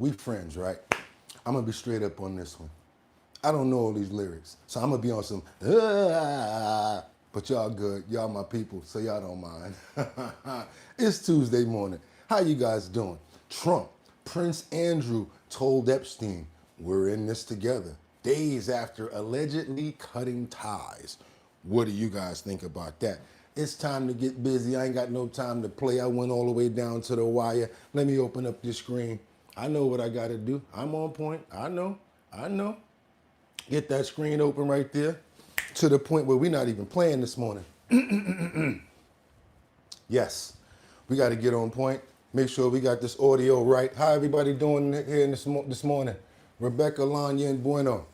We friends, right? I'm gonna be straight up on this one. I don't know all these lyrics, so I'm gonna be on some. But y'all good, y'all my people, so y'all don't mind. It's Tuesday morning. How you guys doing? Trump, Prince Andrew told Epstein, "We're in this together." Days after allegedly cutting ties. What do you guys think about that? It's time to get busy. I ain't got no time to play. I went all the way down to the wire. Let me open up this screen. I know what I gotta do. I'm on point. I know. I know. Get that screen open right there to the point where we're not even playing this morning. Yes, we got to get on point. Make sure we got this audio right. How everybody doing here this morning? Rebecca, Lanya, and Bueno.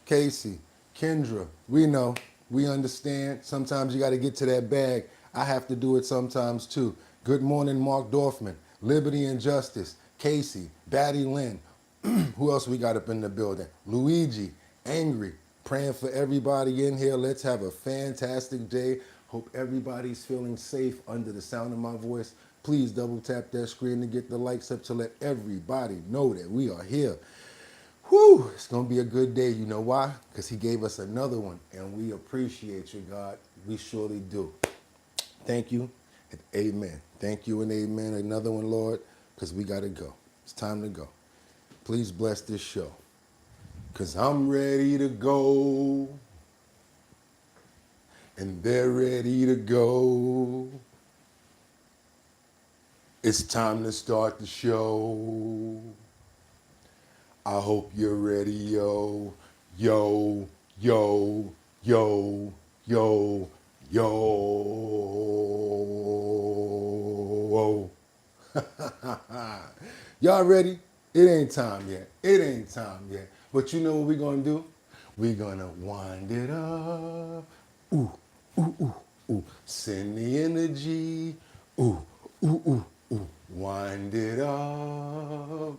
Casey, Kendra, we know, we understand. Sometimes you got to get to that bag. I have to do it sometimes too. Good morning, Mark Dorfman. Liberty and Justice. Casey, Batty Lynn. Who else we got up in the building? Luigi, Angry, praying for everybody in here. Let's have a fantastic day. Hope everybody's feeling safe under the sound of my voice. Please double tap that screen to get the likes up to let everybody know that we are here. Whew, it's going to be a good day. You know why? Because he gave us another one, and we appreciate you, God. We surely do. Thank you and amen. Thank you and amen. Another one, Lord, because we got to go. It's time to go. Please bless this show, because I'm ready to go, and they're ready to go. It's time to start the show. I hope you're ready, yo, yo, yo, yo, yo, yo. Y'all ready? It ain't time yet. It ain't time yet. But you know what we're going to do? We're going to wind it up. Ooh, ooh, ooh, ooh. Send the energy. Ooh, ooh, ooh, ooh. Wind it up.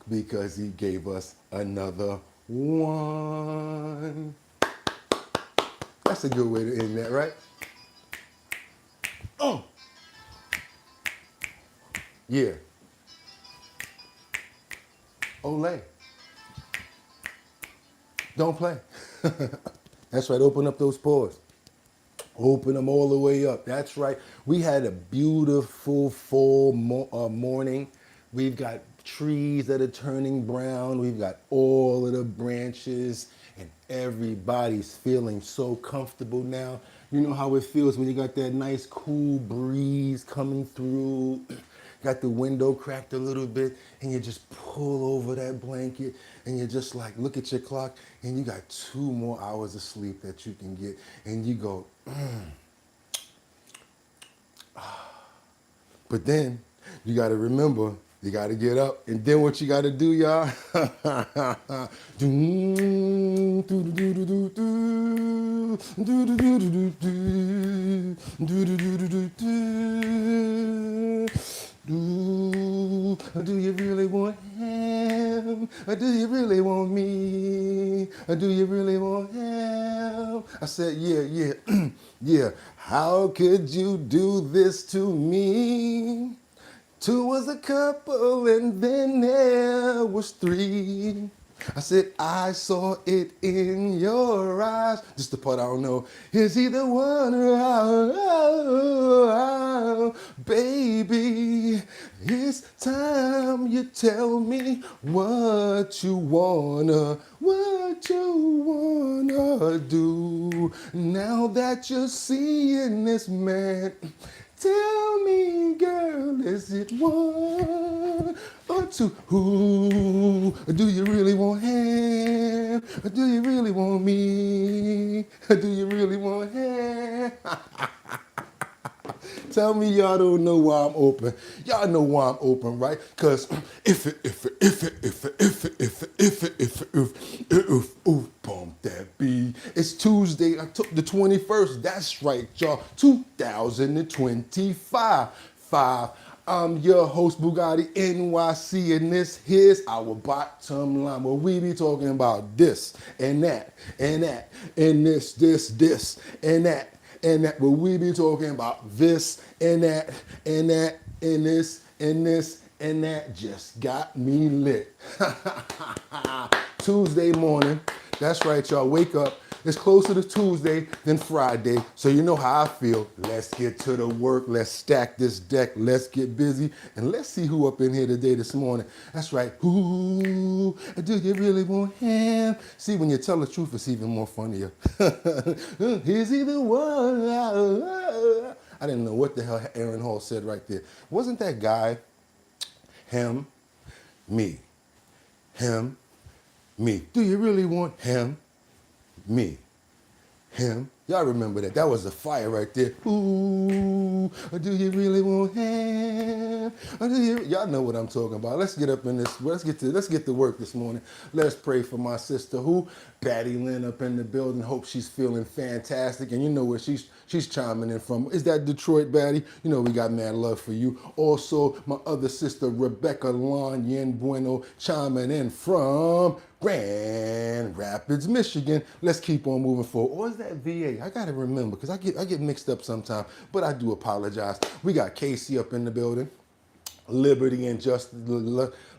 Because he gave us another one. That's a good way to end that, right? Oh, yeah. Olay. Don't play. That's right. Open up those pores. Open them all the way up. That's right. We had a beautiful fall morning. We've got trees that are turning brown. We've got all of the branches, and everybody's feeling so comfortable now. You know how it feels when you got that nice cool breeze coming through. Got the window cracked a little bit, and you just pull over that blanket, and you just like look at your clock, and you got 2 more hours of sleep that you can get, and you go, But then you got to remember, you got to get up. And then what you got to do, y'all? Do you really want him? Or do you really want me? Or do you really want him? I said, yeah, yeah. How could you do this to me? 2 was a couple and then there was 3. I said, I saw it in your eyes. Just the part I don't know. Is he the one? Baby, it's time you tell me what you wanna do. Now that you're seeing this man, tell me, girl, is it 1 or 2? Who do you really want him? Or do you really want me? Or do you really want him? Tell me y'all don't know why I'm open. Y'all know why I'm open, right? Cause if bump that beat. It's Tuesday, October the 21st. That's right, y'all. 2025. I'm your host, Bugatti NYC, and this here's our bottom line, where we be talking about this and that and that and this and that. And where we be talking about this and that and that and this and this and that just got me lit. Tuesday morning. That's right, y'all. Wake up. It's closer to Tuesday than Friday, so you know how I feel. Let's get to the work. Let's stack this deck. Let's get busy, and let's see who up in here today this morning. That's right. Who do you really want him? See, when you tell the truth, it's even more funnier. Is he the one? I didn't know what the hell Aaron Hall said right there. Wasn't that guy him, me, him, me? Do you really want him, me, him? Y'all remember that. That was a fire right there. Ooh, do you really want him? Y'all know what I'm talking about. Let's get up in this. Let's get to work this morning. Let's pray for my sister who, Batty Lynn up in the building. Hope she's feeling fantastic. And you know where she's chiming in from. Is that Detroit, Batty? You know we got mad love for you. Also, my other sister, Rebecca Lon Yen Bueno, chiming in from Grand Rapids, Michigan. Let's keep on moving forward. Or is that VA? I gotta remember because I get mixed up sometimes, but I do apologize. We got Casey up in the building. Liberty and justice,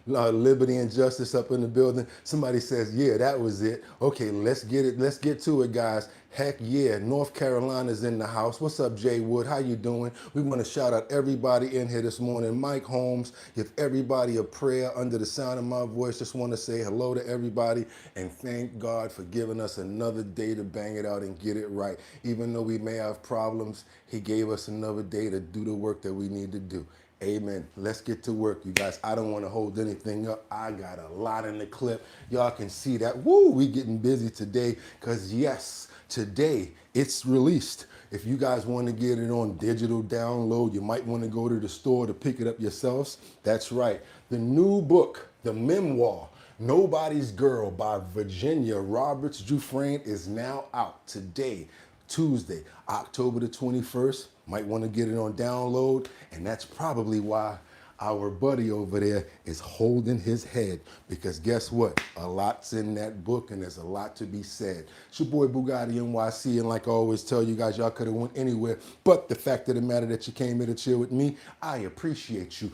liberty and justice up in the building. Somebody says, yeah, that was it. Okay, let's get it. Let's get to it, guys. Heck yeah, North Carolina's in the house. What's up, Jay Wood? How you doing? We want to shout out everybody in here this morning. Mike Holmes, give everybody a prayer under the sound of my voice. Just want to say hello to everybody and thank God for giving us another day to bang it out and get it right. Even though we may have problems, he gave us another day to do the work that we need to do. Amen. Let's get to work, you guys. I don't want to hold anything up. I got a lot in the clip. Y'all can see that. Woo, we getting busy today because, yes, today it's released. If you guys want to get it on digital download, you might want to go to the store to pick it up yourselves. That's right. The new book, the memoir, Nobody's Girl by Virginia Roberts Dufresne is now out today, Tuesday, October the 21st. Might want to get it on download, and that's probably why our buddy over there is holding his head, because guess what? A lot's in that book, and there's a lot to be said. It's your boy BOOGOTTINYC, and like I always tell you guys, y'all could have went anywhere, but the fact of the matter that you came here to chill with me, I appreciate you.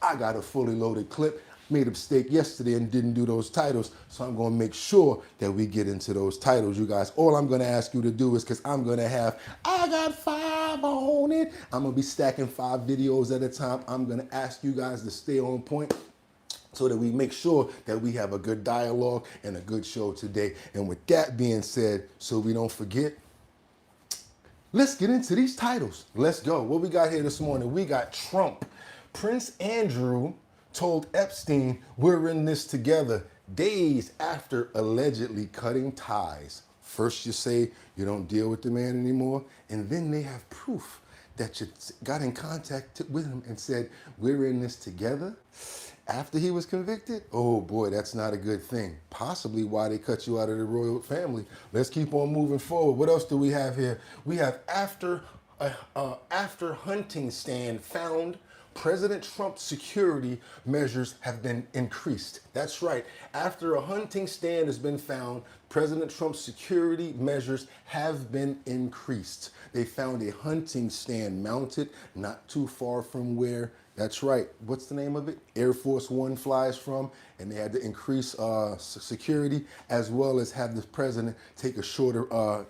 I got a fully loaded clip. Made a mistake yesterday and didn't do those titles, so I'm going to make sure that we get into those titles, you guys. All I'm going to ask you to do is, because I'm going to have, I got 5 on it. I'm going to be stacking 5 videos at a time. I'm going to ask you guys to stay on point so that we make sure that we have a good dialogue and a good show today. And with that being said, so we don't forget, let's get into these titles. Let's go. What we got here this morning? We got Trump. Prince Andrew told Epstein, we're in this together, days after allegedly cutting ties. First you say you don't deal with the man anymore, and then they have proof that you got in contact with him and said, we're in this together, after he was convicted. Oh boy, that's not a good thing. Possibly why they cut you out of the royal family. Let's keep on moving forward. What else do we have here? We have after hunting stand found, President Trump's security measures have been increased. That's right. After a hunting stand has been found, President Trump's security measures have been increased. They found a hunting stand mounted not too far from where, that's right, what's the name of it? Air Force One flies from, and they had to increase security as well as have the president take a shorter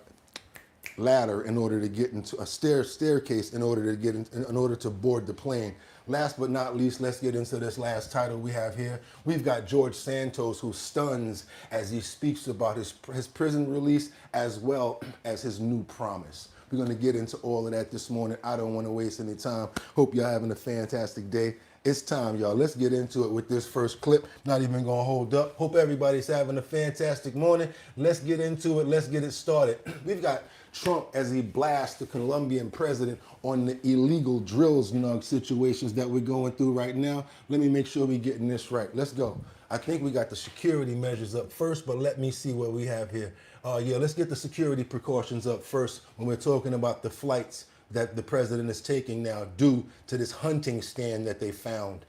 ladder in order to get into a staircase in order to get in order to board the plane. Last but not least, let's get into this last title we have here. We've got George Santos, who stuns as he speaks about his prison release as well as his new promise. We're going to get into all of that this morning. I don't want to waste any time. Hope y'all having a fantastic day. It's time, y'all. Let's get into it with this first clip. Not even going to hold up. Hope everybody's having a fantastic morning. Let's get into it. Let's get it started. We've got Trump as he blasts the Colombian president on the illegal drill snug situations that we're going through right now. Let me make sure we're getting this right. Let's go. I think we got the security measures up first, but let me see what we have here. Yeah, let's get the security precautions up first when we're talking about the flights that the president is taking now due to this hunting stand that they found.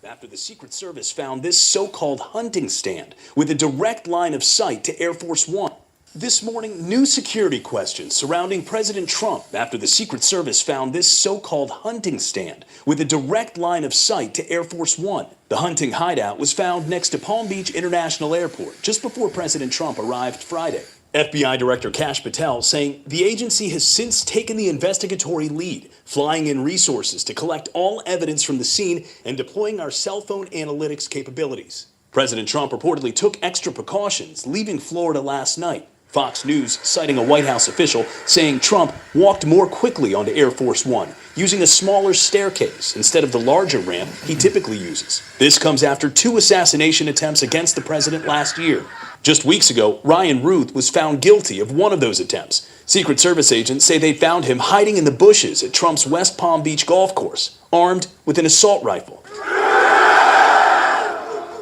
After the Secret Service found this so-called hunting stand with a direct line of sight to Air Force One. This morning, new security questions surrounding President Trump after the Secret Service found this so-called hunting stand with a direct line of sight to Air Force One. The hunting hideout was found next to Palm Beach International Airport just before President Trump arrived Friday. FBI Director Kash Patel saying the agency has since taken the investigatory lead, flying in resources to collect all evidence from the scene and deploying our cell phone analytics capabilities. President Trump reportedly took extra precautions, leaving Florida last night. Fox News citing a White House official saying Trump walked more quickly onto Air Force One, using a smaller staircase instead of the larger ramp he typically uses. This comes after 2 assassination attempts against the president last year. Just weeks ago, Ryan Ruth was found guilty of one of those attempts. Secret Service agents say they found him hiding in the bushes at Trump's West Palm Beach golf course, armed with an assault rifle.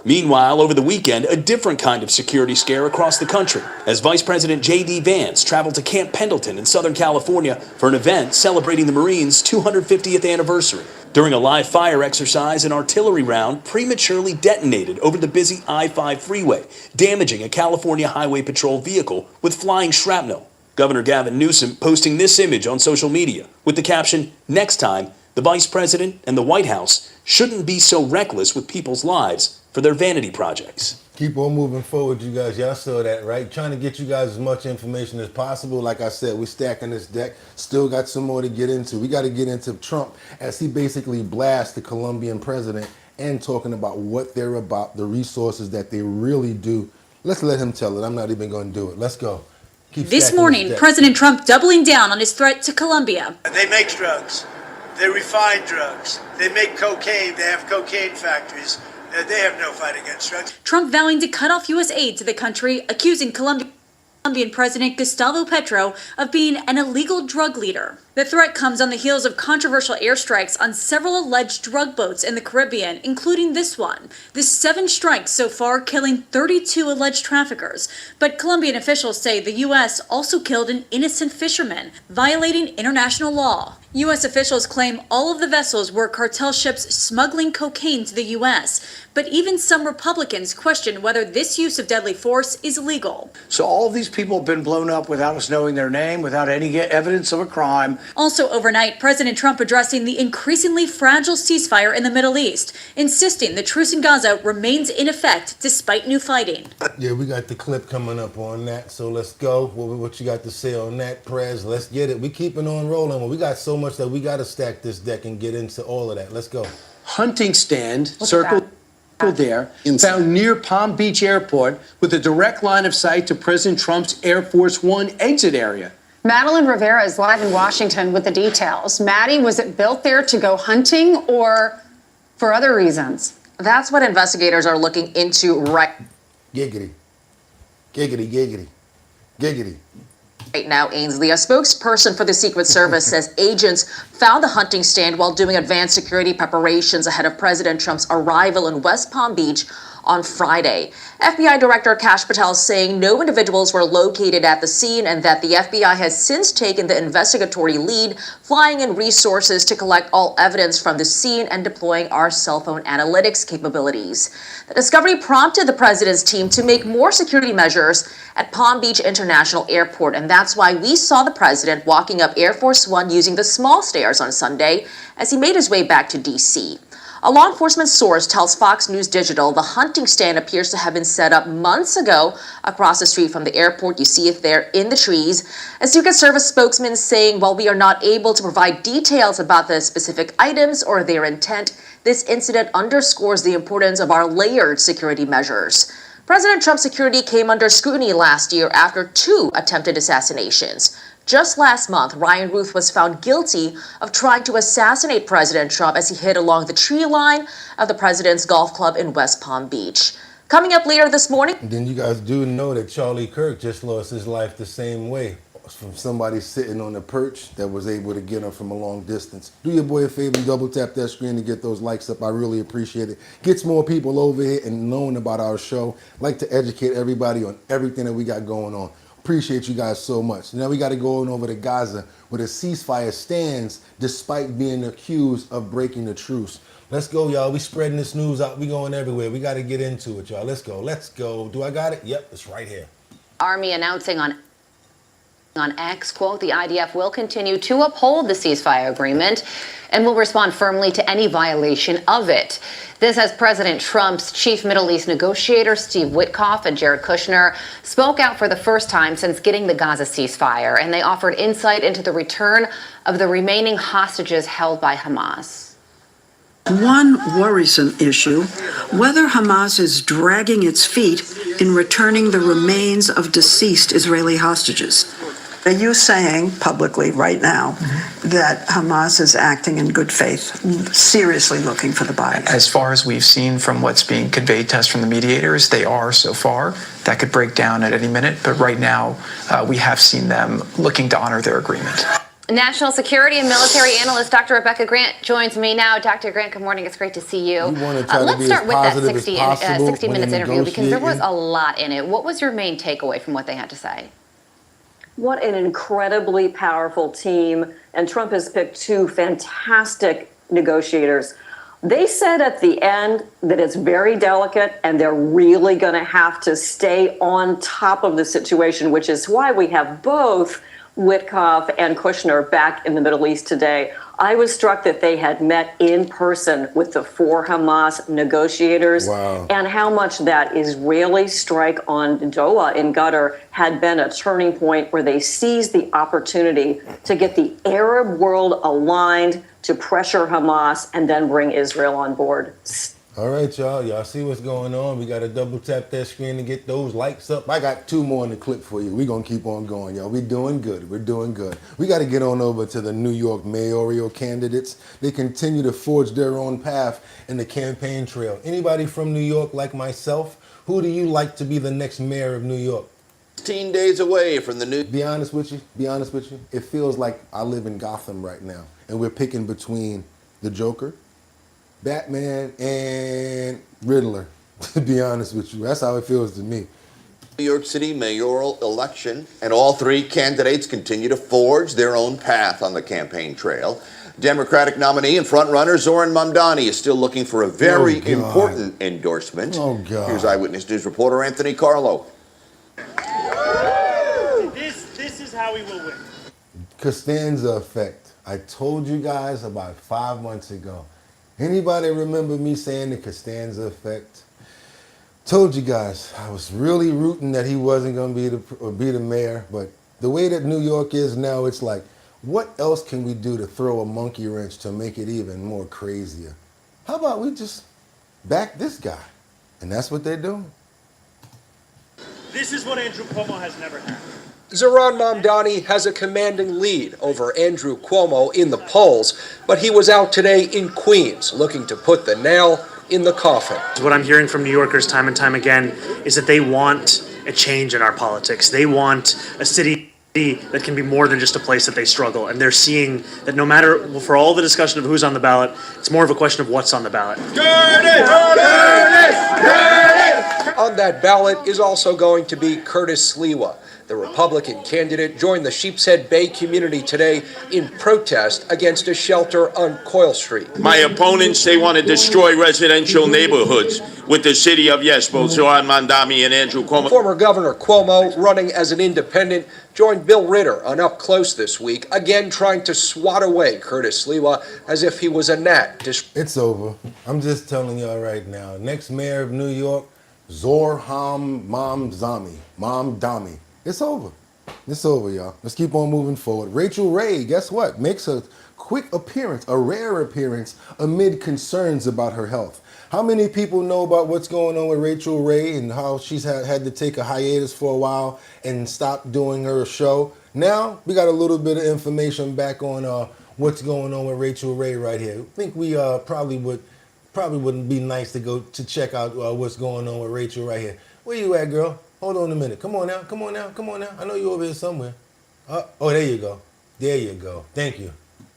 Meanwhile, over the weekend, a different kind of security scare across the country as Vice President J.D. Vance traveled to Camp Pendleton in Southern California for an event celebrating the Marines' 250th anniversary. During a live fire exercise, an artillery round prematurely detonated over the busy I-5 freeway, damaging a California Highway Patrol vehicle with flying shrapnel. Governor Gavin Newsom posting this image on social media with the caption, "Next time, the Vice President and the White House shouldn't be so reckless with people's lives for their vanity projects." Keep on moving forward, you guys. Y'all saw that, right? Trying to get you guys as much information as possible. Like I said, we're stacking this deck. Still got some more to get into. We got to get into Trump as he basically blasts the Colombian president and talking about what they're about, the resources that they really do. Let's let him tell it. I'm not even going to do it. Let's go. This morning, President Trump doubling down on his threat to Colombia. They make drugs. They refine drugs. They make cocaine. They have cocaine factories. They have no fight against drugs. Trump vowing to cut off U.S. aid to the country, accusing Colombian President Gustavo Petro of being an illegal drug leader. The threat comes on the heels of controversial airstrikes on several alleged drug boats in the Caribbean, including this one. The 7 strikes so far, killing 32 alleged traffickers. But Colombian officials say the U.S. also killed an innocent fisherman, violating international law. U.S. officials claim all of the vessels were cartel ships smuggling cocaine to the U.S., but even some Republicans question whether this use of deadly force is legal. So all of these people have been blown up without us knowing their name, without any evidence of a crime. Also overnight, President Trump addressing the increasingly fragile ceasefire in the Middle East, insisting the truce in Gaza remains in effect despite new fighting. Yeah, we got the clip coming up on that, so let's go. What you got to say on that, Prez? Let's get it. We keeping on rolling. Well, we got so much that we got to stack this deck and get into all of that. Let's go. Hunting stand circled there, found near Palm Beach Airport with a direct line of sight to President Trump's Air Force One exit area. Madeline Rivera is live in Washington with the details. Maddie, was it built there to go hunting or for other reasons? That's what investigators are looking into Giggity. Giggity, giggity. Giggity. right now, Ainsley. A spokesperson for the Secret Service says agents found the hunting stand while doing advanced security preparations ahead of President Trump's arrival in West Palm Beach on Friday. FBI Director Kash Patel saying no individuals were located at the scene and that the FBI has since taken the investigatory lead, flying in resources to collect all evidence from the scene and deploying our cell phone analytics capabilities. The discovery prompted the president's team to make more security measures at Palm Beach International Airport, and that's why we saw the president walking up Air Force One using the small stairs on Sunday as he made his way back to D.C. A law enforcement source tells Fox News Digital the hunting stand appears to have been set up months ago across the street from the airport. You see it there in the trees. A Secret Service spokesman saying while we are not able to provide details about the specific items or their intent, this incident underscores the importance of our layered security measures. President Trump's security came under scrutiny last year after 2 attempted assassinations. Just last month, Ryan Ruth was found guilty of trying to assassinate President Trump as he hid along the tree line of the president's golf club in West Palm Beach. Coming up later this morning. And then you guys do know that Charlie Kirk just lost his life the same way, from somebody sitting on a perch that was able to get him from a long distance. Do your boy a favor and double tap that screen to get those likes up. I really appreciate it. Gets more people over here and knowing about our show. Like to educate everybody on everything that we got going on. Appreciate you guys so much. Now we got to go on over to Gaza where the ceasefire stands despite being accused of breaking the truce. Let's go, y'all. We spreading this news out. We going everywhere. We got to get into it, y'all. Let's go. Let's go. Do I got it? Yep, it's right here. Army announcing on On X, quote, the IDF will continue to uphold the ceasefire agreement and will respond firmly to any violation of it. This as President Trump's chief Middle East negotiator, Steve Witkoff, and Jared Kushner spoke out for the first time since getting the Gaza ceasefire, and they offered insight into the return of the remaining hostages held by Hamas. One worrisome issue, whether Hamas is dragging its feet in returning the remains of deceased Israeli hostages. Are you saying publicly right now that Hamas is acting in good faith, seriously looking for the bodies? As far as we've seen from what's being conveyed to us from the mediators, they are so far. That could break down at any minute, but right now we have seen them looking to honor their agreement. National security and military analyst Dr. Rebecca Grant joins me now. Dr. Grant, good morning. It's great to see you. Let's start with that 60 Minutes interview because there was a lot in it. What was your main takeaway from what they had to say? What an incredibly powerful team. And Trump has picked two fantastic negotiators. They said at the end that it's very delicate and they're really going to have to stay on top of the situation, which is why we have both Witkoff and Kushner back in the Middle East today. I was struck that they had met in person with the four Hamas negotiators. Wow. And how much that Israeli strike on Doha in Qatar had been a turning point where they seized the opportunity to get the Arab world aligned to pressure Hamas and then bring Israel on board. All right, y'all. Y'all see what's going on? We got to double tap that screen to get those likes up. I got two more in the clip for you. We're going to keep on going, y'all. We're doing good. We're doing good. We got to get on over to the New York mayoral candidates. They continue to forge their own path in the campaign trail. Anybody from New York like myself? Who do you like to be the next mayor of New York? 15 days away from the new... Be honest with you. It feels like I live in Gotham right now. And we're picking between the Joker, Batman, and Riddler, to be honest with you. That's how it feels to me. New York City mayoral election, and all three candidates continue to forge their own path on the campaign trail. Democratic nominee and frontrunner Zoran Mamdani is still looking for a very important endorsement. Oh, God. Here's Eyewitness News reporter Anthony Carlo. This is how we will win. Costanza effect. I told you guys about 5 months ago. Anybody remember me saying the Costanza effect? Told you guys, I was really rooting that he wasn't going to be the mayor, but the way that New York is now, it's like, what else can we do to throw a monkey wrench to make it even more crazier? How about we just back this guy? And that's what they're doing. This is what Andrew Cuomo has never had. Zoran Mamdani has a commanding lead over Andrew Cuomo in the polls, but he was out today in Queens looking to put the nail in the coffin. What I'm hearing from New Yorkers time and time again is that they want a change in our politics. They want a city that can be more than just a place that they struggle. And they're seeing that no matter, for all the discussion of who's on the ballot, it's more of a question of what's on the ballot. On that ballot is also going to be Curtis Sliwa. The Republican candidate joined the Sheepshead Bay community today in protest against a shelter on Coyle Street. My opponents, they want to destroy residential neighborhoods with the city of both Zoran Mamdani and Andrew Cuomo. Former Governor Cuomo, running as an independent, joined Bill Ritter on Up Close this week, again trying to swat away Curtis Sliwa as if he was a gnat. It's over. I'm just telling y'all right now. Next mayor of New York, Zoran Mamdani. It's over. It's over, y'all. Let's keep on moving forward. Rachel Ray, guess what? Makes a quick appearance, a rare appearance, amid concerns about her health. How many people know about what's going on with Rachel Ray and how she's had to take a hiatus for a while and stop doing her show? Now, we got a little bit of information back on what's going on with Rachel Ray right here. I think we probably wouldn't be nice to go to check out what's going on with Rachel right here. Where you at, girl? Hold on a minute. Come on now. I know you're over here somewhere. Oh, there you go. Thank you.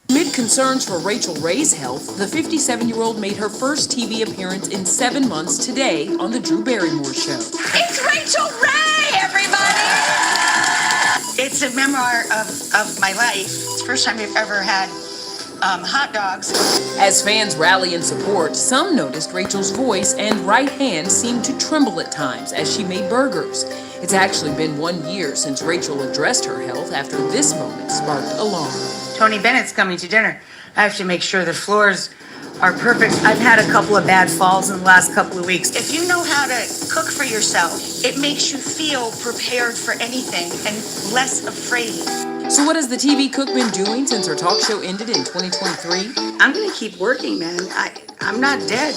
Amid concerns for Rachel Ray's health, the 57-year-old made her first TV appearance in 7 months today on The Drew Barrymore Show. It's Rachel Ray, everybody! It's a memoir of my life. It's the first time we've ever had hot dogs. As fans rally in support, some noticed Rachel's voice and right hand seemed to tremble at times as she made burgers. It's actually been 1 year since Rachel addressed her health after this moment sparked alarm. Tony Bennett's coming to dinner. I have to make sure the floors are perfect. I've had a couple of bad falls in the last couple of weeks. If you know how to cook for yourself, it makes you feel prepared for anything and less afraid. So what has the TV cook been doing since her talk show ended in 2023? I'm gonna keep working, man. I'm not dead.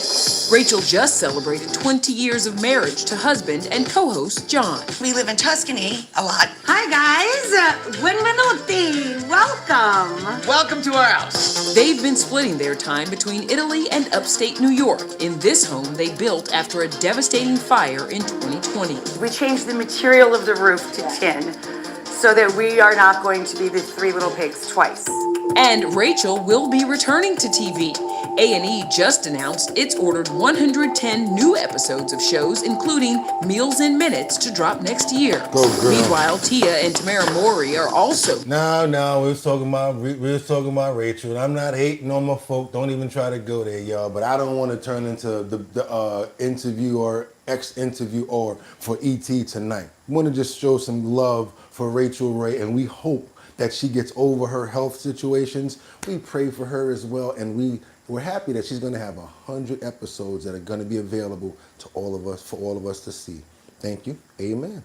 Rachel just celebrated 20 years of marriage to husband and co-host John. We live in Tuscany a lot. Hi, guys. Buonanotte. Welcome. Welcome to our house. They've been splitting their time between Italy and upstate New York in this home they built after a devastating fire in 2020. We changed the material of the roof to tin so that we are not going to be the three little pigs twice. And Rachel will be returning to TV. A&E just announced it's ordered 110 new episodes of shows, including Meals in Minutes, to drop next year. Go, girl. Meanwhile, Tia and Tamara Mowry are also... No, we was talking about Rachel, and I'm not hating on my folk. Don't even try to go there, y'all. But I don't want to turn into the interview or ex-interview or for ET tonight. We want to just show some love for Rachel Ray, and we hope that she gets over her health situations. We pray for her as well, and we're happy that she's going to have 100 episodes that are going to be available to all of us, for all of us to see. Thank you. Amen.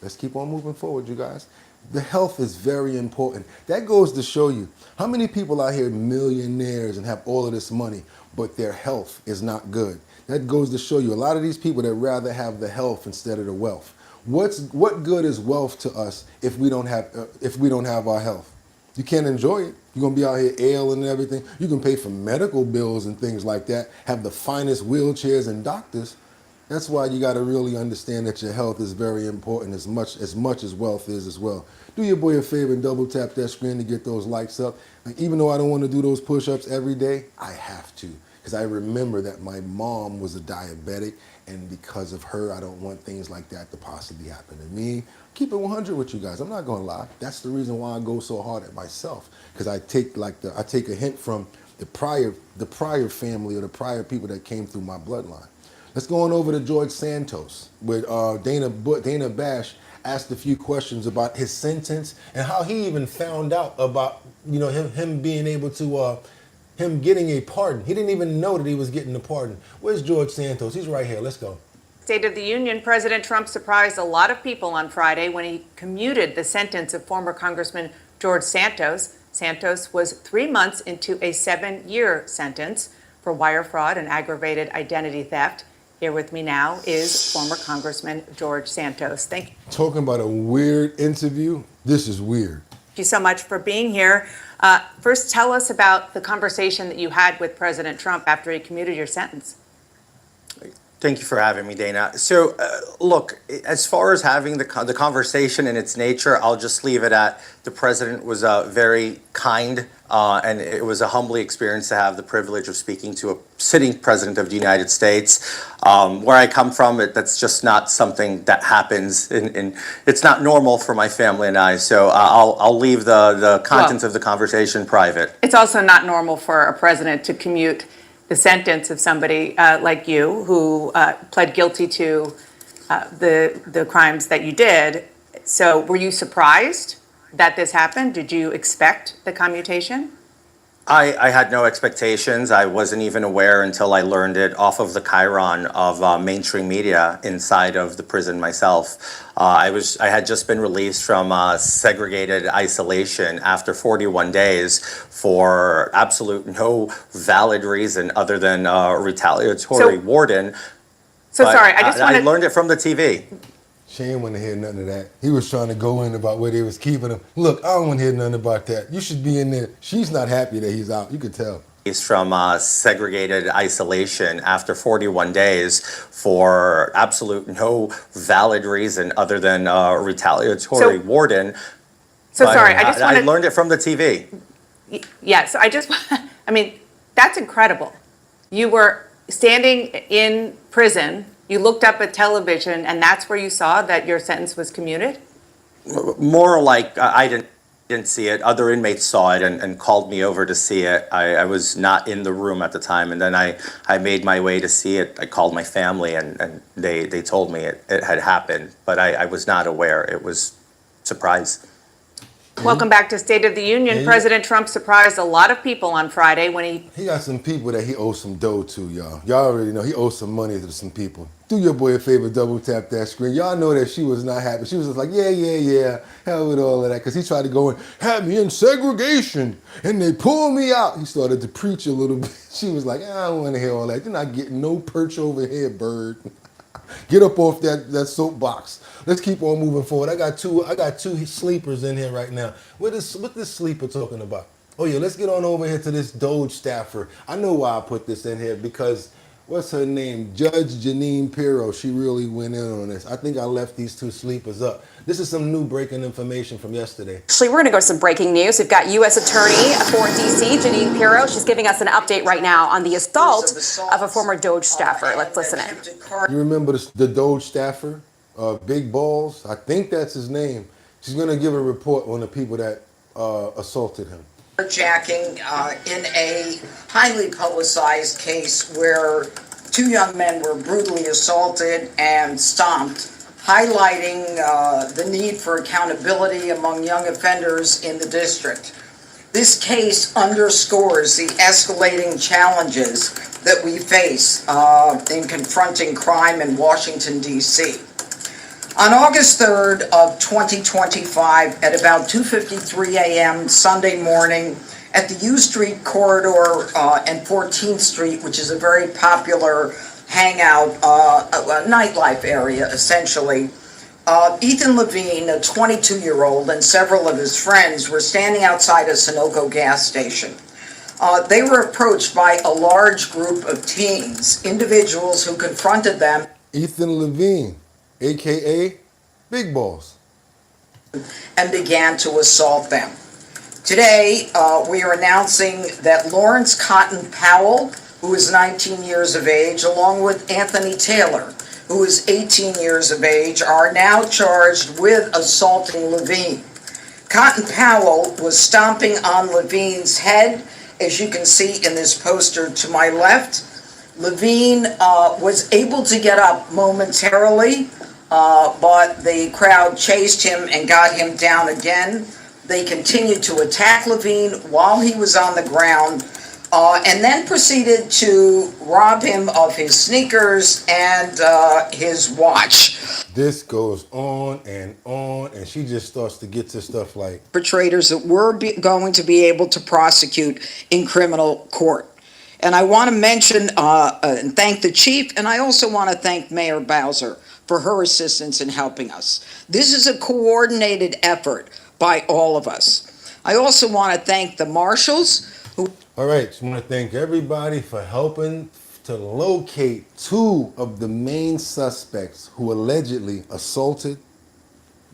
Let's keep on moving forward, you guys. The health is very important. That goes to show you how many people out here millionaires and have all of this money, but their health is not good. That goes to show you a lot of these people that rather have the health instead of the wealth. What good is wealth to us if we don't have our health? You can't enjoy it. You're gonna be out here ailing and everything. You can pay for medical bills and things like that, have the finest wheelchairs and doctors. That's why you gotta really understand that your health is very important as much as wealth is as well. Do your boy a favor and double tap that screen to get those likes up. Like, even though I don't want to do those push-ups every day, I have to. Because I remember that my mom was a diabetic, and because of her, I don't want things like that to possibly happen to me. Keep it 100 with you guys. I'm not gonna lie. That's the reason why I go so hard at myself. Because I take a hint from the prior family or the prior people that came through my bloodline. Let's go on over to George Santos, where Dana Bash asked a few questions about his sentence and how he even found out about him being able to. Him getting a pardon. He didn't even know that he was getting a pardon. Where's George Santos? He's right here. Let's go. State of the Union, President Trump surprised a lot of people on Friday when he commuted the sentence of former Congressman George Santos. Santos was 3 months into a 7-year sentence for wire fraud and aggravated identity theft. Here with me now is former Congressman George Santos. Thank you. Talking about a weird interview. This is weird. Thank you so much for being here. First, tell us about the conversation that you had with President Trump after he commuted your sentence. Thank you for having me, Dana. So, look, as far as having the conversation and its nature, I'll just leave it at the president was very kind, and it was a humbling experience to have the privilege of speaking to a sitting president of the United States. Where I come from, that's just not something that happens, and it's not normal for my family and I. So I'll leave the contents of the conversation private. It's also not normal for a president to commute the sentence of somebody like you who pled guilty to the crimes that you did. So were you surprised that this happened? Did you expect the commutation? I had no expectations. I wasn't even aware until I learned it off of the chyron of mainstream media inside of the prison myself. I had just been released from segregated isolation after 41 days for absolute no valid reason other than a retaliatory warden. So sorry, I learned it from the TV. She ain't want to hear nothing of that. He was trying to go in about where they was keeping him. Look, I don't want to hear nothing about that. You should be in there. She's not happy that he's out. You could tell. He's from segregated isolation after 41 days for absolute no valid reason other than a retaliatory warden. So sorry, I learned it from the TV. Yeah, so I mean, that's incredible. You were standing in prison. You looked up at television, and that's where you saw that your sentence was commuted? More like I didn't. didn't see it. Other inmates saw it and called me over to see it. I was not in the room at the time, and then I made my way to see it. I called my family, and they told me it had happened, but I was not aware. It was a surprise. Welcome back to State of the Union. President Trump surprised a lot of people on Friday when he got some people that he owes some dough to, y'all. Y'all already know he owes some money to some people. Do your boy a favor, double tap that screen. Y'all know that she was not happy. She was just like, yeah, hell with all of that. Because he tried to go and have me in segregation, and they pulled me out. He started to preach a little bit. She was like, I don't want to hear all that. You're not getting no perch over here, bird. Get up off that soapbox. Let's keep on moving forward. I got two sleepers in here right now. What this sleeper talking about? Oh yeah, let's get on over here to this Doge staffer. I know why I put this in here, because what's her name? Judge Jeanine Pirro. She really went in on this. I think I left these two sleepers up. This is some new breaking information from yesterday. Actually, we're going to go to some breaking news. We've got U.S. Attorney for D.C., Jeanine Pirro. She's giving us an update right now on the assault of a former Doge staffer. Let's listen in. You remember the Doge staffer, Big Balls? I think that's his name. She's going to give a report on the people that assaulted him. Carjacking in a highly publicized case where two young men were brutally assaulted and stomped, highlighting the need for accountability among young offenders in the district. This case underscores the escalating challenges that we face in confronting crime in Washington, D.C. On August 3rd of 2025, at about 2:53 a.m. Sunday morning, at the U Street corridor and 14th Street, which is a very popular hangout, a nightlife area, essentially, Ethan Levine, a 22-year-old, and several of his friends were standing outside a Sunoco gas station. They were approached by a large group of teens, individuals who confronted them. Ethan Levine, a.k.a. Big Balls. And began to assault them. Today, we are announcing that Lawrence Cotton Powell, who is 19 years of age, along with Anthony Taylor, who is 18 years of age, are now charged with assaulting Levine. Cotton Powell was stomping on Levine's head, as you can see in this poster to my left. Levine was able to get up momentarily, but the crowd chased him and got him down again. They continued to attack Levine while he was on the ground, and then proceeded to rob him of his sneakers and his watch. This goes on, and she just starts to get to stuff like Perpetrators that we're going to be able to prosecute in criminal court. And I want to mention and thank the chief, and I also want to thank Mayor Bowser for her assistance in helping us. This is a coordinated effort by all of us. I also want to thank the marshals who... All right, just want to thank everybody for helping to locate two of the main suspects who allegedly assaulted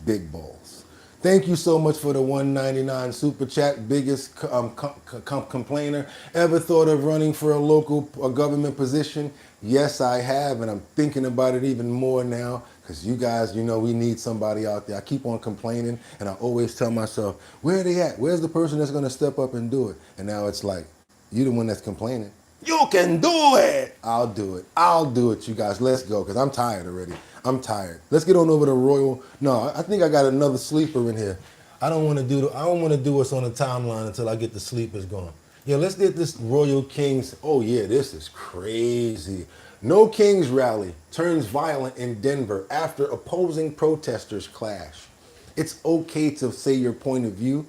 Big Balls. Thank you so much for the $1.99 super chat. Biggest complainer. Ever thought of running for a local government position? Yes, I have, and I'm thinking about it even more now, because you guys, you know, we need somebody out there. I keep on complaining, and I always tell myself, where are they at? Where's the person that's going to step up and do it? And now it's like, you're the one that's complaining. You can do it. I'll do it. I'll do it, you guys. Let's go, because I'm tired already. I'm tired. Let's get on over to Royal. No, I think I got another sleeper in here. I don't want to do what's on the timeline until I get the sleepers going. Yeah, let's get this Royal Kings. Oh yeah, this is crazy. No Kings rally turns violent in Denver after opposing protesters clash. It's okay to say your point of view,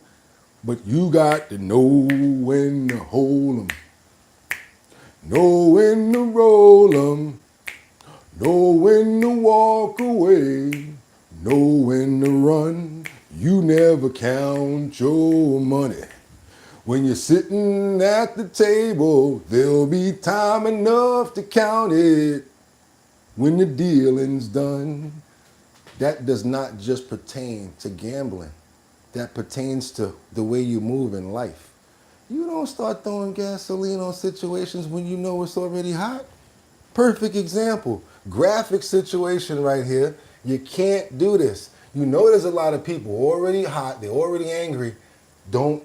but you got to know when to hold 'em, know when to roll 'em, know when to walk away, know when to run. You never count your money. When you're sitting at the table, there'll be time enough to count it when the dealing's done. That does not just pertain to gambling. That pertains to the way you move in life. You don't start throwing gasoline on situations when you know it's already hot. Perfect example. Graphic situation right here. You can't do this. You know there's a lot of people already hot, they're already angry. don't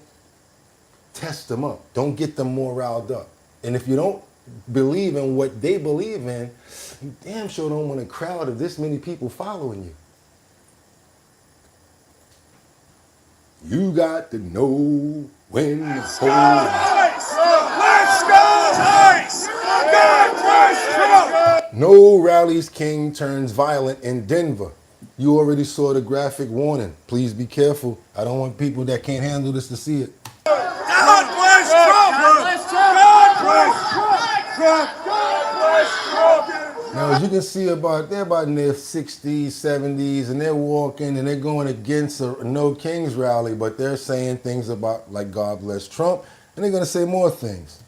test them up. Don't get them more riled up. And if you don't believe in what they believe in, you damn sure don't want a crowd of this many people following you. You got to know when to hold. Let's go, Ice! No rallies king turns violent in Denver. You already saw the graphic warning. Please be careful. I don't want people that can't handle this to see it. God bless Trump! God bless Trump! God bless Trump! Now, as you can see, they're about in their 60s, 70s, and they're walking and they're going against a No Kings rally, but they're saying things about, like, God bless Trump, and they're going to say more things.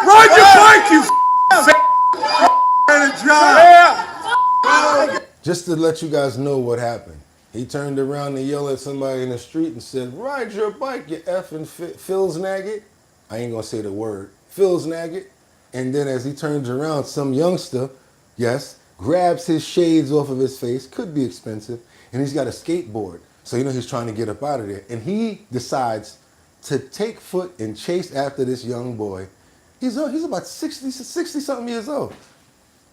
Ride your bike, you Just to let you guys know what happened. He turned around and yelled at somebody in the street and said, ride your bike, you effing Filsnagget. I ain't gonna say the word, Filsnagget. And then as he turns around, some youngster, yes, grabs his shades off of his face, could be expensive, and he's got a skateboard. So you know he's trying to get up out of there. And he decides to take foot and chase after this young boy. He's about 60-something years old.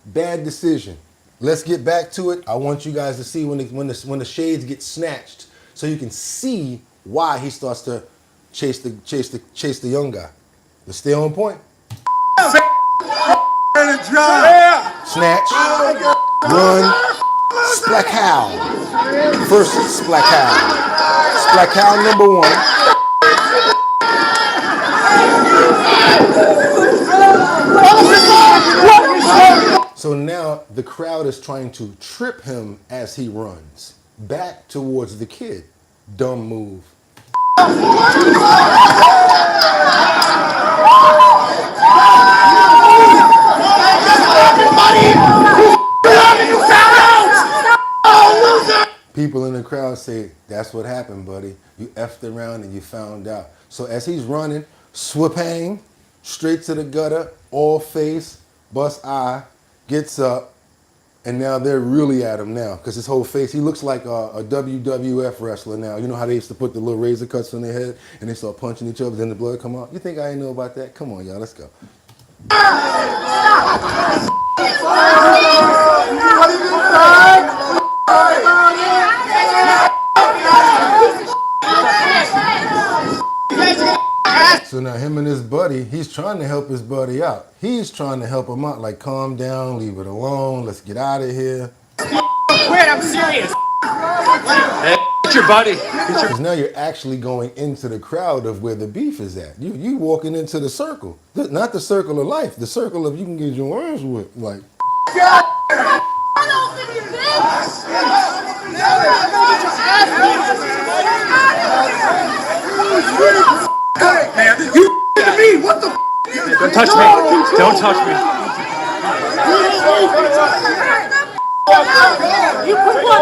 Bad decision. Let's get back to it. I want you guys to see when the shades get snatched, so you can see why he starts to chase the young guy. Let's stay on point. Snatch, run, splack-howl. First splack-howl. Splack-howl number 1. So now the crowd is trying to trip him as he runs back towards the kid. Dumb move. People in the crowd say, that's what happened, buddy. You effed around and you found out. So as he's running, swipang, straight to the gutter, all face, bust eye, gets up, and now they're really at him now because his whole face, he looks like a WWF wrestler now. You know how they used to put the little razor cuts on their head and they start punching each other, then the blood come out? You think I ain't know about that? Come on, y'all, let's go. So now him and his buddy, he's trying to help his buddy out. He's trying to help him out, like, calm down, leave it alone, let's get out of here. Quit, I'm serious. Hey, get your buddy. Because now you're actually going into the crowd of where the beef is at. You walking into the circle. Not the circle of life, the circle of you can get your arms with, like. Hey, man, you to me, what the Don't touch me. Don't touch me. You put one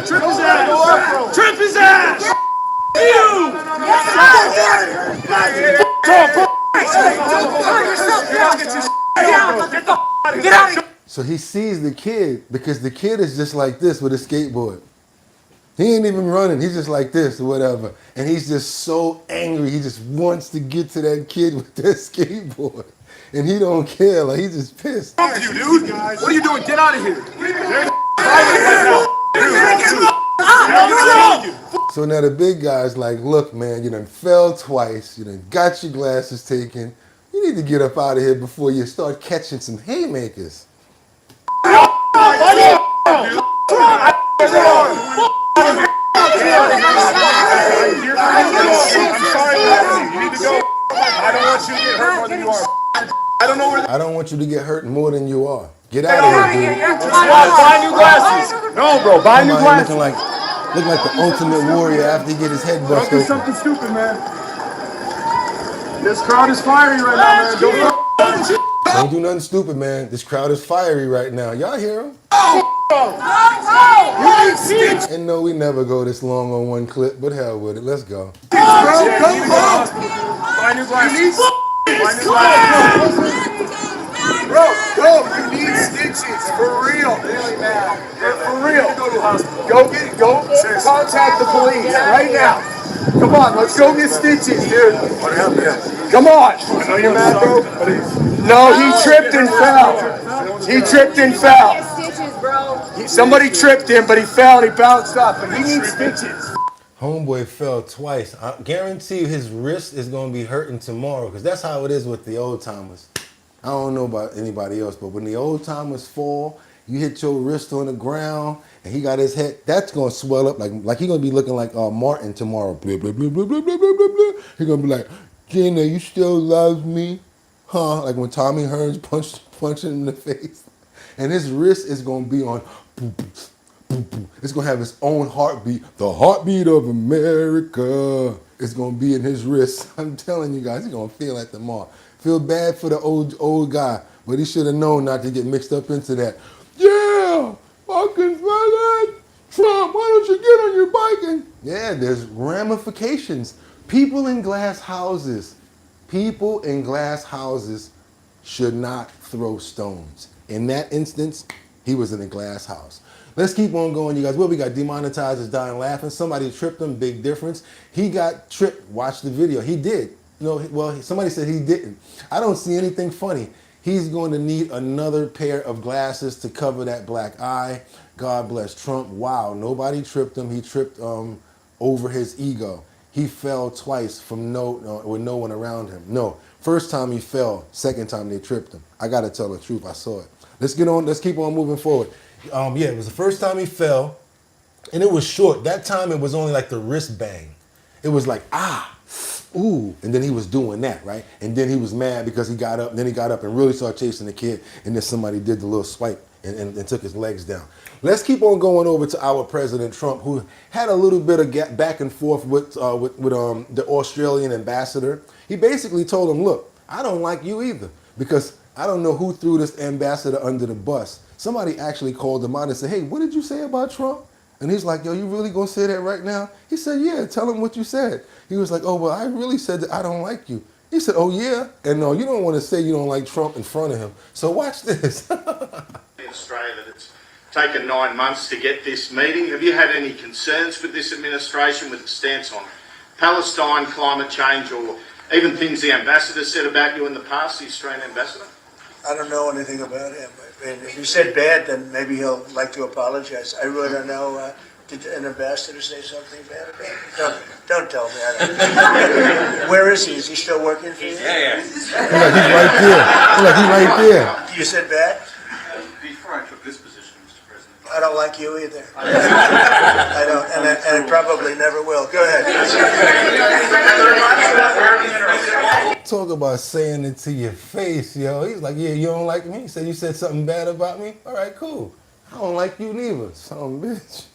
Trip his ass! Trip his ass! You! Get out of here! So he sees the kid because the kid is just like this with a skateboard. He ain't even running. He's just like this or whatever. And he's just so angry. He just wants to get to that kid with that skateboard. And he don't care. Like, he's just pissed. What are you, dude? What are you doing? Get out of here. So now the big guy's like, look, man, you done fell twice. You done got your glasses taken. You need to get up out of here before you start catching some haymakers. I don't want you to get hurt more than you are. Get out of here, dude. Buy new glasses. No, bro, buy new glasses. Looking like the ultimate warrior after he get his head busted. Don't do something stupid, man. This crowd is fiery right now, man. Don't do nothing stupid, man. This crowd is fiery right now. Y'all hear him? And no, we never go this long on one clip, but hell with it. Let's go. Buy new glasses. Buy new glasses. Bro, go. You need stitches. For real. Really bad. For real. Go to the hospital. Go contact the police right now. Come on, let's go get stitches, dude. What happened? Come on. I know you're mad, bro. No, he tripped and fell. He tripped and fell. Somebody tripped him, but he fell and he bounced up. But he needs stitches. Homeboy fell twice. I guarantee you his wrist is going to be hurting tomorrow because that's how it is with the old timers. I don't know about anybody else, but when the old timers fall, you hit your wrist on the ground and he got his head, that's going to swell up like he's going to be looking like Martin tomorrow. Blah, blah, blah, blah, blah, blah, blah, blah. He's going to be like, Gina, you still love me? Huh? Like when Tommy Hearns punched him in the face. And his wrist is going to be on boom, boom, boom, boom. It's going to have its own heartbeat. The heartbeat of America is going to be in his wrist. I'm telling you guys, he's going to feel at the mall. Feel bad for the old guy, but he should have known not to get mixed up into that. Yeah, fucking President Trump, why don't you get on your bike? And yeah, there's ramifications. People in glass houses should not throw stones. In that instance, he was in a glass house. Let's keep on going, you guys. Well, we got demonetized is dying laughing. Somebody tripped him, big difference. He got tripped. Watch the video. He did. No, well, somebody said he didn't. I don't see anything funny. He's going to need another pair of glasses to cover that black eye. God bless Trump. Wow, nobody tripped him. He tripped over his ego. He fell twice from with no one around him. No, first time he fell, second time they tripped him. I got to tell the truth. I saw it. Let's get on. Let's keep on moving forward. Yeah, it was the first time he fell, and it was short. That time it was only like the wrist bang. It was like, ooh, and then he was doing that, right? And then he was mad because he got up, and then he got up and really started chasing the kid, and then somebody did the little swipe and took his legs down. Let's keep on going over to our President Trump, who had a little bit of back and forth with the Australian ambassador. He basically told him, look, I don't like you either, because I don't know who threw this ambassador under the bus. Somebody actually called him out and said, hey, what did you say about Trump? And he's like, yo, you really gonna say that right now? He said, yeah, tell him what you said. He was like, oh, well, I really said that I don't like you. He said, oh, yeah? And no, you don't want to say you don't like Trump in front of him. So watch this. In Australia, that it's taken 9 months to get this meeting. Have you had any concerns with this administration, with its stance on Palestine, climate change, or even things the ambassador said about you in the past, the Australian ambassador? I don't know anything about him. And if he said bad, then maybe he'll like to apologize. I really don't know. Did an ambassador say something bad about him? Don't tell me. I don't. Where is he? Is he still working for you? Yeah. He's right there. He's right there. You said bad? Before I took this position, Mr. President. I don't like you either. I don't, and I probably never will. Go ahead. Talk about saying it to your face, yo. He's like, yeah, you don't like me? He said, you said something bad about me? All right, cool. I don't like you neither, son bitch.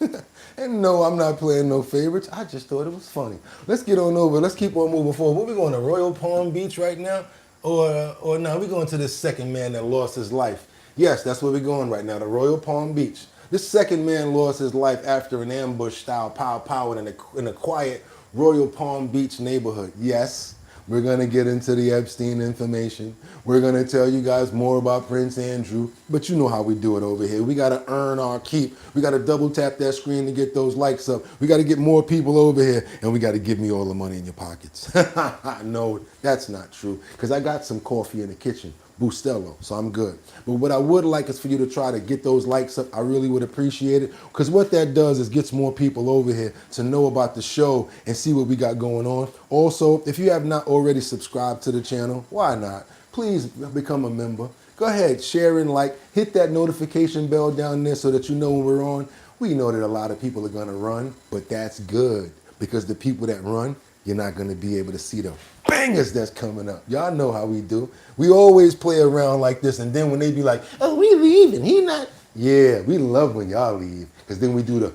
And no, I'm not playing no favorites. I just thought it was funny. Let's get on over. Let's keep on moving forward. What, we going to Royal Palm Beach right now? Or no, we going to this second man that lost his life. Yes, that's where we're going right now, to Royal Palm Beach. This second man lost his life after an ambush-style pow-pow in a quiet Royal Palm Beach neighborhood. Yes, we're going to get into the Epstein information. We're going to tell you guys more about Prince Andrew, but you know how we do it over here. We got to earn our keep. We got to double tap that screen to get those likes up. We got to get more people over here, and we got to give me all the money in your pockets. No, that's not true, because I got some coffee in the kitchen. Bustelo, so I'm good. But what I would like is for you to try to get those likes up. I really would appreciate it, because what that does is gets more people over here to know about the show and see what we got going on. Also, if you have not already subscribed to the channel, why not? Please become a member. Go ahead, share and like, hit that notification bell down there so that you know when we're on. We know that a lot of people are gonna run, but that's good, because the people that run, you're not gonna be able to see them bangers that's coming up. Y'all know how we do. We always play around like this, and then when they be like, oh, we leaving, he not. Yeah, we love when y'all leave, because then we do the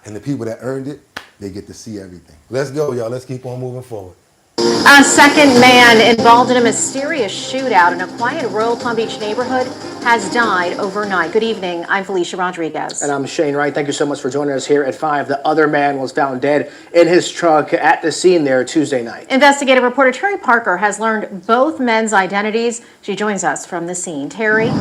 and the people that earned it, they get to see everything. Let's go, y'all. Let's keep on moving forward. A second man involved in a mysterious shootout in a quiet Royal Palm Beach neighborhood has died overnight. Good evening. I'm Felicia Rodriguez. And I'm Shane Wright. Thank you so much for joining us here at 5. The other man was found dead in his truck at the scene there Tuesday night. Investigative reporter Terry Parker has learned both men's identities. She joins us from the scene. Terry?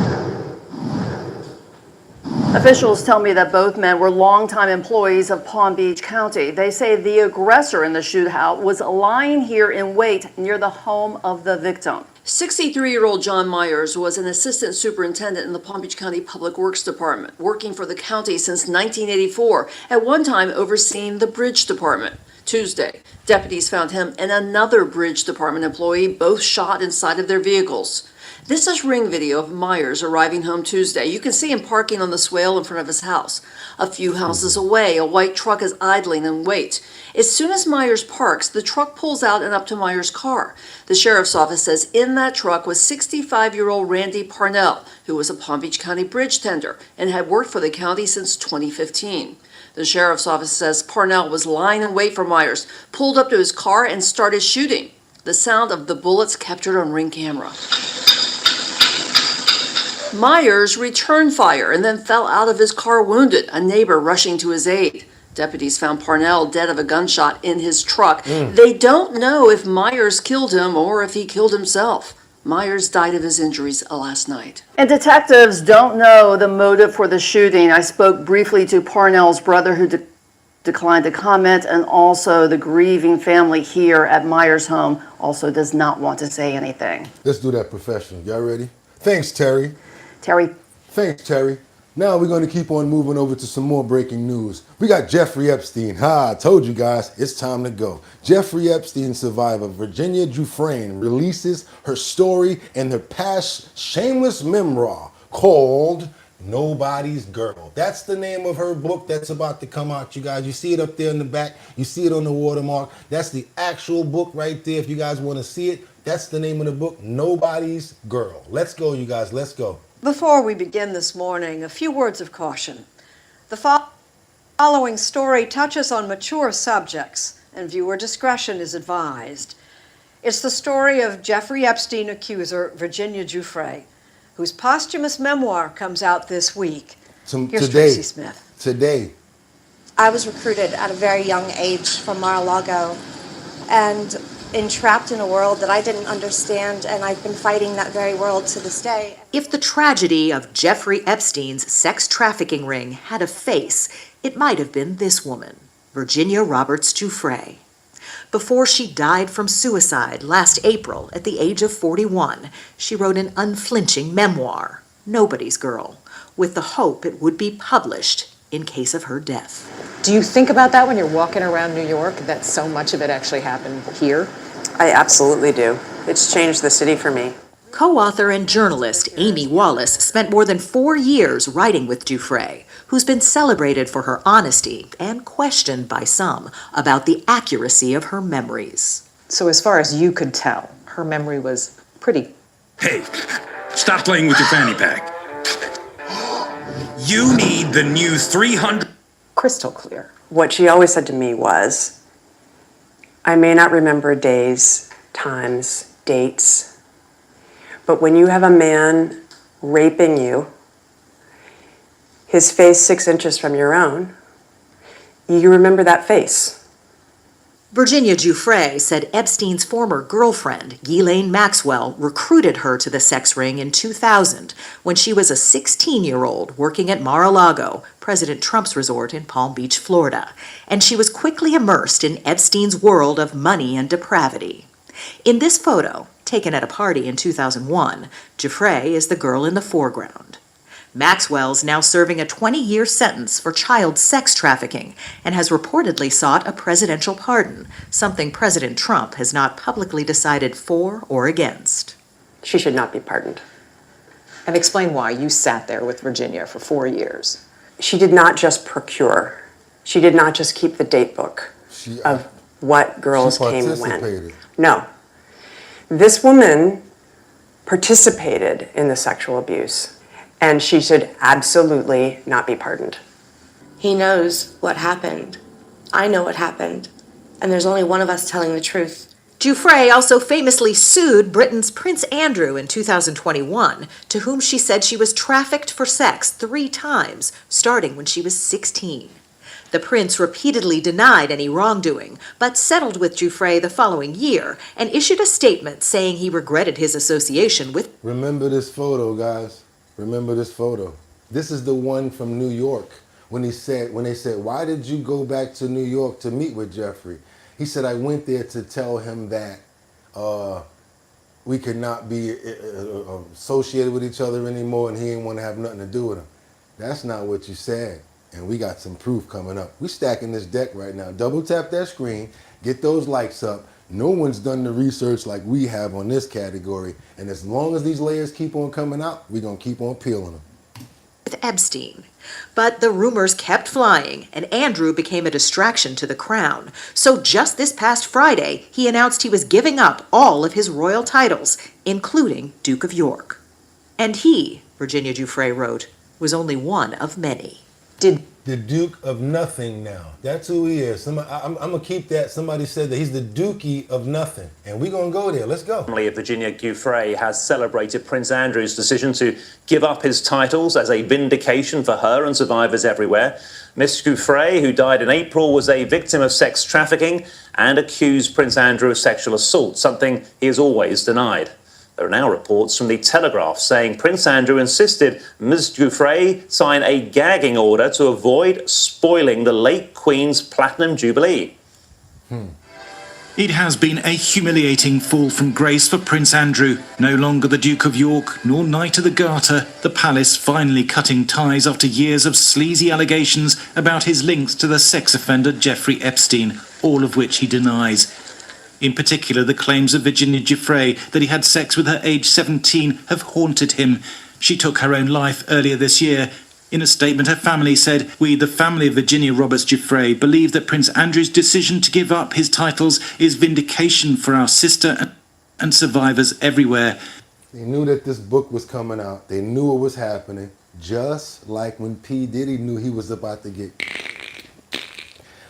Officials tell me that both men were longtime employees of Palm Beach County. They say the aggressor in the shootout was lying here in wait near the home of the victim. 63-year-old John Myers was an assistant superintendent in the Palm Beach County Public Works Department, working for the county since 1984, at one time overseeing the Bridge Department. Tuesday, deputies found him and another Bridge Department employee both shot inside of their vehicles. This is ring video of Myers arriving home Tuesday. You can see him parking on the swale in front of his house. A few houses away, a white truck is idling in wait. As soon as Myers parks, the truck pulls out and up to Myers' car. The sheriff's office says in that truck was 65-year-old Randy Parnell, who was a Palm Beach County bridge tender and had worked for the county since 2015. The sheriff's office says Parnell was lying in wait for Myers, pulled up to his car and started shooting. The sound of the bullets captured on ring camera. Myers returned fire and then fell out of his car wounded, a neighbor rushing to his aid. Deputies found Parnell dead of a gunshot in his truck. They don't know if Myers killed him or if he killed himself. Myers died of his injuries last night. And detectives don't know the motive for the shooting. I spoke briefly to Parnell's brother, who declined to comment, and also the grieving family here at Myers' home also does not want to say anything. Let's do that professional. Y'all ready? Thanks, Terry. Thanks, Terry. Now we're going to keep on moving over to some more breaking news. We got Jeffrey Epstein. I told you guys, it's time to go. Jeffrey Epstein survivor Virginia Dufresne releases her story in her past shameless memoir called Nobody's Girl. That's the name of her book that's about to come out, you guys. You see it up there in the back. You see it on the watermark. That's the actual book right there. If you guys want to see it, that's the name of the book, Nobody's Girl. Let's go, you guys. Let's go. Before we begin this morning, a few words of caution. The following story touches on mature subjects, and viewer discretion is advised. It's the story of Jeffrey Epstein accuser Virginia Dufresne, whose posthumous memoir comes out this week. Here's Tracy Smith. Today. I was recruited at a very young age from Mar-a-Lago and entrapped in a world that I didn't understand, and I've been fighting that very world to this day. If the tragedy of Jeffrey Epstein's sex trafficking ring had a face, it might have been this woman, Virginia Roberts Dufresne. Before she died from suicide last April at the age of 41, she wrote an unflinching memoir, Nobody's Girl, with the hope it would be published in case of her death. Do you think about that when you're walking around New York, that so much of it actually happened here? I absolutely do. It's changed the city for me. Co-author and journalist Amy Wallace spent more than 4 years writing with Dufresne, who's been celebrated for her honesty and questioned by some about the accuracy of her memories. So as far as you could tell, her memory was pretty... Hey, stop playing with your fanny pack. You need the new 300... Crystal clear. What she always said to me was, I may not remember days, times, dates, but when you have a man raping you, his face 6 inches from your own, you remember that face. Virginia Dufresne said Epstein's former girlfriend, Ghislaine Maxwell, recruited her to the sex ring in 2000 when she was a 16-year-old working at Mar-a-Lago, President Trump's resort in Palm Beach, Florida, and she was quickly immersed in Epstein's world of money and depravity. In this photo, taken at a party in 2001, Dufresne is the girl in the foreground. Maxwell's now serving a 20-year sentence for child sex trafficking and has reportedly sought a presidential pardon, something President Trump has not publicly decided for or against. She should not be pardoned. And explain why you sat there with Virginia for 4 years. She did not just procure. She did not just keep the date book of what girls came when. No. This woman participated in the sexual abuse. And she should absolutely not be pardoned. He knows what happened. I know what happened. And there's only one of us telling the truth. Giuffre also famously sued Britain's Prince Andrew in 2021, to whom she said she was trafficked for sex 3 times, starting when she was 16. The prince repeatedly denied any wrongdoing, but settled with Giuffre the following year and issued a statement saying he regretted his association with... Remember this photo, guys. Remember this photo. This is the one from New York when they said, why did you go back to New York to meet with Jeffrey? He said, I went there to tell him that we could not be associated with each other anymore and he didn't want to have nothing to do with him. That's not what you said. And we got some proof coming up. We're stacking this deck right now. Double tap that screen, get those likes up. No one's done the research like we have on this category. And as long as these layers keep on coming out, we're going to keep on peeling them. with Epstein. But the rumors kept flying, and Andrew became a distraction to the crown. So just this past Friday, he announced he was giving up all of his royal titles, including Duke of York. And he, Virginia Giuffre wrote, was only one of many. The Duke of Nothing now. That's who he is. I'm going to keep that. Somebody said that he's the Dookie of Nothing. And we're going to go there. Let's go. The family of Virginia Giuffre has celebrated Prince Andrew's decision to give up his titles as a vindication for her and survivors everywhere. Miss Giuffre, who died in April, was a victim of sex trafficking and accused Prince Andrew of sexual assault, something he has always denied. There are now reports from the Telegraph saying Prince Andrew insisted Ms. Giuffre sign a gagging order to avoid spoiling the late Queen's Platinum Jubilee. It has been a humiliating fall from grace for Prince Andrew. No longer the Duke of York, nor Knight of the Garter, the palace finally cutting ties after years of sleazy allegations about his links to the sex offender Jeffrey Epstein, all of which he denies. In particular, the claims of Virginia Giuffre that he had sex with her age 17 have haunted him. She took her own life earlier this year. In a statement, her family said, "We, the family of Virginia Roberts Giuffre, believe that Prince Andrew's decision to give up his titles is vindication for our sister and survivors everywhere." They knew that this book was coming out. They knew it was happening. Just like when P. Diddy knew he was about to get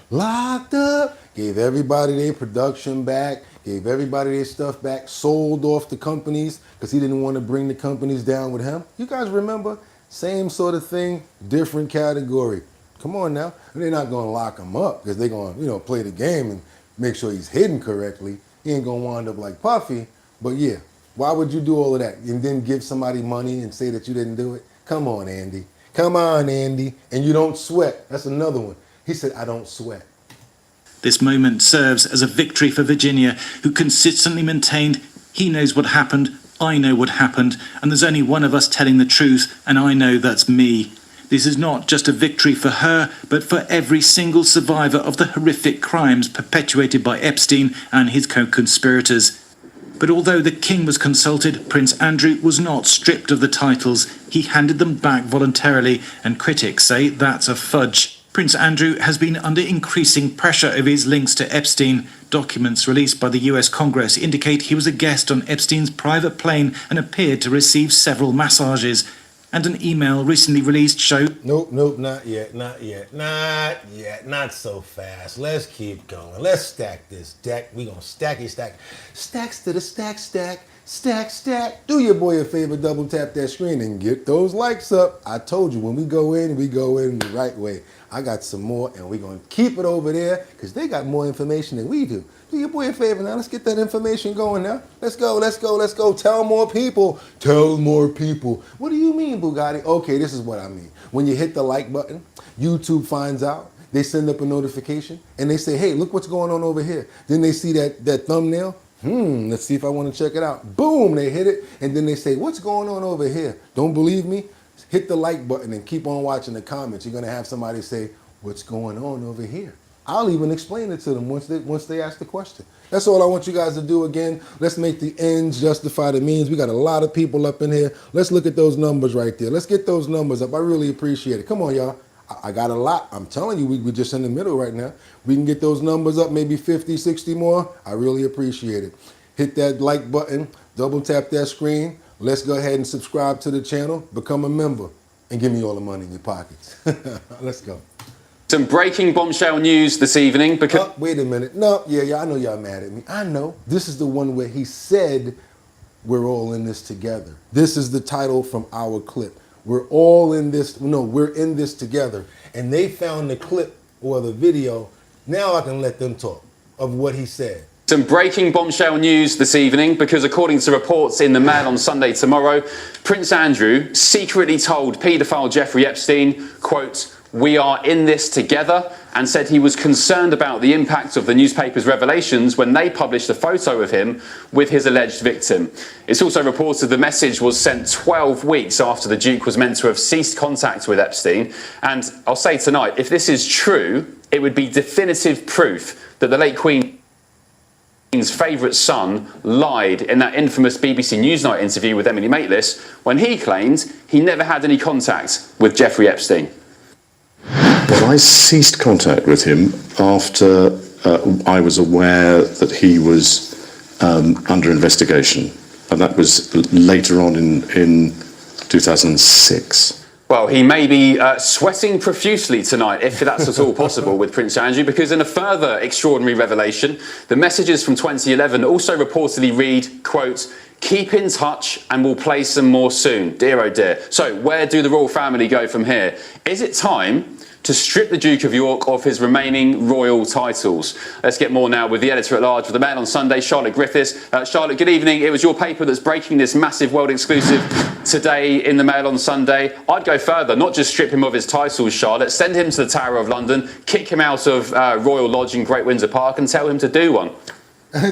locked up. Gave everybody their production back, gave everybody their stuff back, sold off the companies because he didn't want to bring the companies down with him. You guys remember? Same sort of thing, different category. Come on now. They're not going to lock him up because they're going to, play the game and make sure he's hidden correctly. He ain't going to wind up like Puffy. But yeah, why would you do all of that and then give somebody money and say that you didn't do it? Come on, Andy. Come on, Andy. And you don't sweat. That's another one. He said, I don't sweat. This moment serves as a victory for Virginia, who consistently maintained, "He knows what happened, I know what happened, and there's only one of us telling the truth, and I know that's me." This is not just a victory for her, but for every single survivor of the horrific crimes perpetuated by Epstein and his co-conspirators. But although the king was consulted, Prince Andrew was not stripped of the titles. He handed them back voluntarily, and critics say that's a fudge. Prince Andrew has been under increasing pressure over his links to Epstein. Documents released by the US Congress indicate he was a guest on Epstein's private plane and appeared to receive several massages. And an email recently released showed... Nope, not yet, not not so fast. Let's keep going. Let's stack this deck. We gonna stacky stack. Stacks to the stack. Do your boy a favor, double tap that screen and get those likes up. I told you, when we go in the right way. I got some more, and we're going to keep it over there because they got more information than we do. Do your boy a favor now. Let's get that information going now. Let's go. Tell more people. What do you mean, Bugatti? Okay, this is what I mean. When you hit the like button, YouTube finds out. They send up a notification, and they say, hey, look what's going on over here. Then they see that thumbnail. Let's see if I want to check it out. Boom, they hit it, and then they say, what's going on over here? Don't believe me? Hit the like button and keep on watching the comments. You're going to have somebody say, what's going on over here? I'll even explain it to them once they ask the question. That's all I want you guys to do. Again, let's make the ends justify the means. We got a lot of people up in here. Let's look at those numbers right there. Let's get those numbers up. I really appreciate it. Come on, y'all. I got a lot. I'm telling you, we're just in the middle right now. We can get those numbers up, maybe 50, 60 more. I really appreciate it. Hit that like button. Double tap that screen. Let's go ahead and subscribe to the channel, become a member, and give me all the money in your pockets. Let's go. Some breaking bombshell news this evening because... wait a minute. No, yeah, I know y'all mad at me. I know. This is the one where he said, we're all in this together. This is the title from our clip. We're all in this, no, we're in this together. And they found the clip or the video. Now I can let them talk of what he said. Some breaking bombshell news this evening because according to reports in the Mail on Sunday tomorrow, Prince Andrew secretly told paedophile Jeffrey Epstein, quote, "We are in this together," and said he was concerned about the impact of the newspaper's revelations when they published a photo of him with his alleged victim. It's also reported the message was sent 12 weeks after the Duke was meant to have ceased contact with Epstein. And I'll say tonight, if this is true, it would be definitive proof that the late Queen's favourite son lied in that infamous BBC Newsnight interview with Emily Maitlis when he claimed he never had any contact with Jeffrey Epstein. Well, I ceased contact with him after I was aware that he was under investigation, and that was later on in 2006. Well, he may be sweating profusely tonight, if that's at all possible, with Prince Andrew, because in a further extraordinary revelation, the messages from 2011 also reportedly read, quote, "Keep in touch and we'll play some more soon." Dear, oh dear. So where do the royal family go from here? Is it time to strip the Duke of York of his remaining royal titles? Let's get more now with the editor-at-large of the Mail on Sunday, Charlotte Griffiths. Charlotte, good evening. It was your paper that's breaking this massive world exclusive today in the Mail on Sunday. I'd go further, not just strip him of his titles, Charlotte, send him to the Tower of London, kick him out of Royal Lodge in Great Windsor Park and tell him to do one.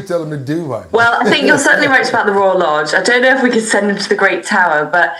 Tell him to do one. Well, I think you're certainly right about the Royal Lodge. I don't know if we could send him to the Great Tower, but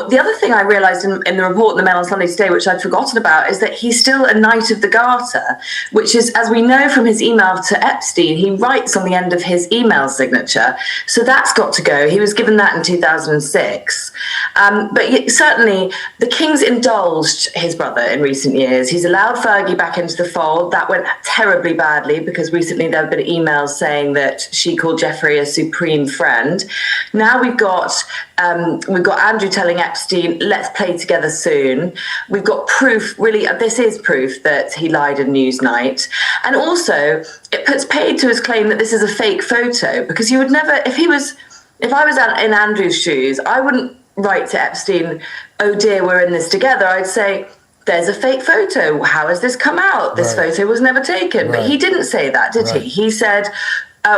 the other thing I realised in the report in the Mail on Sunday today, which I'd forgotten about, is that he's still a Knight of the Garter, which is, as we know from his email to Epstein, he writes on the end of his email signature. So that's got to go. He was given that in 2006. But certainly, the King's indulged his brother in recent years. He's allowed Fergie back into the fold. That went terribly badly because recently there have been emails saying that she called Jeffrey a supreme friend. Now we've got Andrew telling Epstein, let's play together soon. We've got proof, really, this is proof that he lied in Newsnight. And also, it puts paid to his claim that this is a fake photo, because you would never, if I was in Andrew's shoes, I wouldn't write to Epstein, oh dear, we're in this together. I'd say, there's a fake photo. How has this come out? This photo was never taken. But he didn't say that, did he? He said,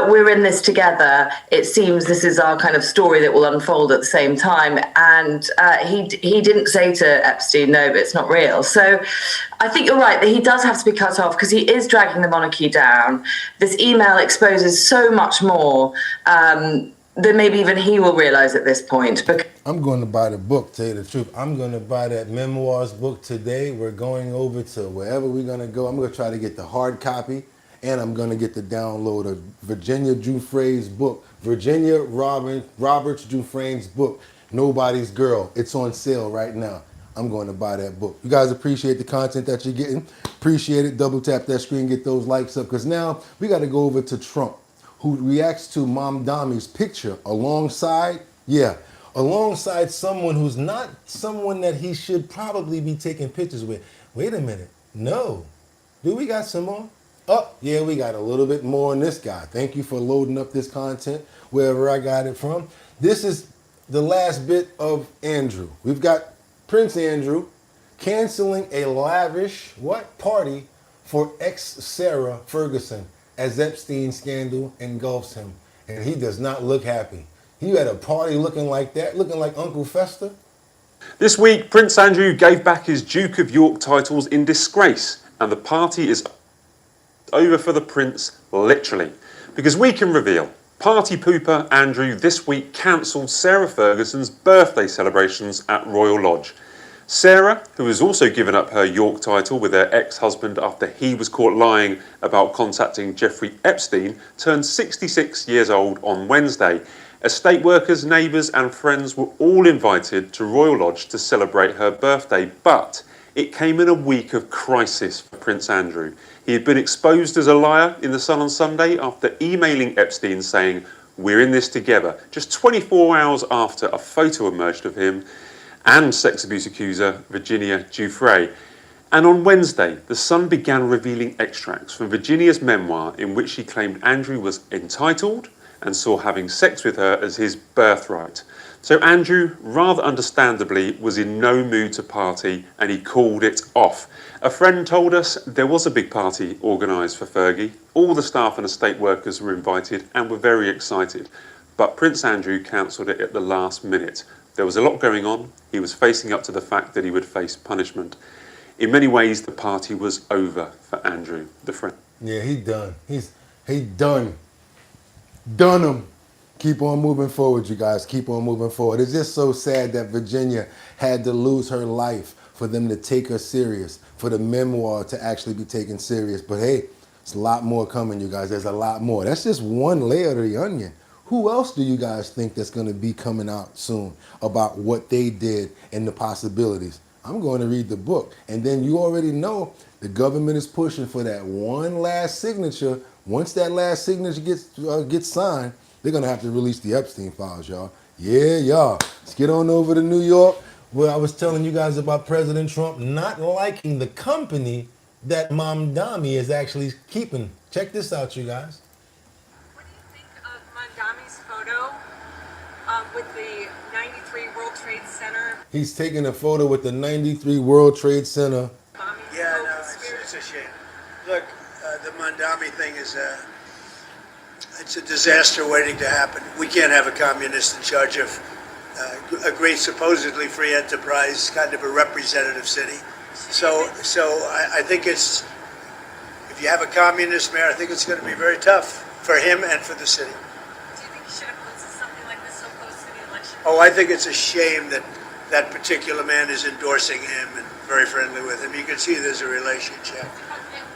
we're in this together. It seems this is our kind of story that will unfold at the same time. And he didn't say to Epstein, no, but it's not real. So I think you're right that he does have to be cut off because he is dragging the monarchy down. This email exposes so much more than maybe even he will realise at this point. I'm going to buy the book, tell you the truth. I'm going to buy that memoirs book today. We're going over to wherever we're going to go. I'm going to try to get the hard copy. And I'm going to get the download of Virginia Giuffre's book, Virginia Roberts Giuffre's book, Nobody's Girl. It's on sale right now. I'm going to buy that book. You guys appreciate the content that you're getting. Appreciate it. Double tap that screen, get those likes up. Because now we got to go over to Trump, who reacts to Mom Dami's picture alongside someone who's not someone that he should probably be taking pictures with. Wait a minute. No. Do we got some more? Oh, yeah, we got a little bit more on this guy. Thank you for loading up this content wherever I got it from. This is the last bit of Andrew. We've got Prince Andrew canceling a lavish, party for ex-Sarah Ferguson as Epstein scandal engulfs him. And he does not look happy. You had a party looking like that, looking like Uncle Fester? This week, Prince Andrew gave back his Duke of York titles in disgrace, and the party is over for the Prince, literally. Because we can reveal, party pooper Andrew this week cancelled Sarah Ferguson's birthday celebrations at Royal Lodge. Sarah, who has also given up her York title with her ex-husband after he was caught lying about contacting Jeffrey Epstein, turned 66 years old on Wednesday. Estate workers, neighbours and friends were all invited to Royal Lodge to celebrate her birthday, but it came in a week of crisis for Prince Andrew. He had been exposed as a liar in The Sun on Sunday after emailing Epstein saying, "We're in this together," just 24 hours after a photo emerged of him and sex abuse accuser Virginia Giuffre. And on Wednesday, The Sun began revealing extracts from Virginia's memoir in which she claimed Andrew was entitled and saw having sex with her as his birthright. So Andrew, rather understandably, was in no mood to party and he called it off. A friend told us there was a big party organised for Fergie. All the staff and estate workers were invited and were very excited. But Prince Andrew cancelled it at the last minute. There was a lot going on. He was facing up to the fact that he would face punishment. In many ways, the party was over for Andrew, the friend. Yeah, he done. He done. Done him. Keep on moving forward, you guys. Keep on moving forward. It's just so sad that Virginia had to lose her life for them to take her serious, for the memoir to actually be taken serious. But hey, it's a lot more coming, you guys. There's a lot more. That's just one layer of the onion. Who else do you guys think that's going to be coming out soon about what they did and the possibilities? I'm going to read the book. And then you already know the government is pushing for that one last signature. Once that last signature gets signed, they're going to have to release the Epstein files, y'all. Yeah, y'all. Let's get on over to New York, where I was telling you guys about President Trump not liking the company that Mamdani is actually keeping. Check this out, you guys. What do you think of Mamdani's photo with the 93 World Trade Center? He's taking a photo with the 93 World Trade Center. Yeah, no, it's a shame. Look, the Mamdani thing is it's a disaster waiting to happen. We can't have a communist in charge of a great, supposedly free enterprise, kind of a representative city. So I think it's, if you have a communist mayor, I think it's going to be very tough for him and for the city. Do you think he should have posted something like this so close to the election? Oh, I think it's a shame that that particular man is endorsing him and very friendly with him. You can see there's a relationship.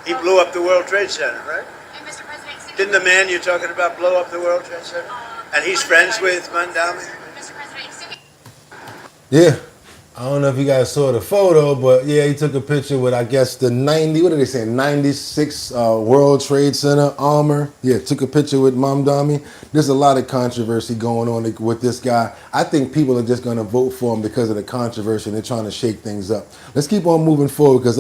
He blew up the World Trade Center, right? Mr. President, Didn't the man you're talking about blow up the World Trade Center? And he's friends with Mamdani? Mr. President, Yeah. I don't know if you guys saw the photo, but yeah, he took a picture with, I guess, the 96 World Trade Center armor. Yeah, took a picture with Mamdani. There's a lot of controversy going on with this guy. I think people are just going to vote for him because of the controversy and they're trying to shake things up. Let's keep on moving forward because,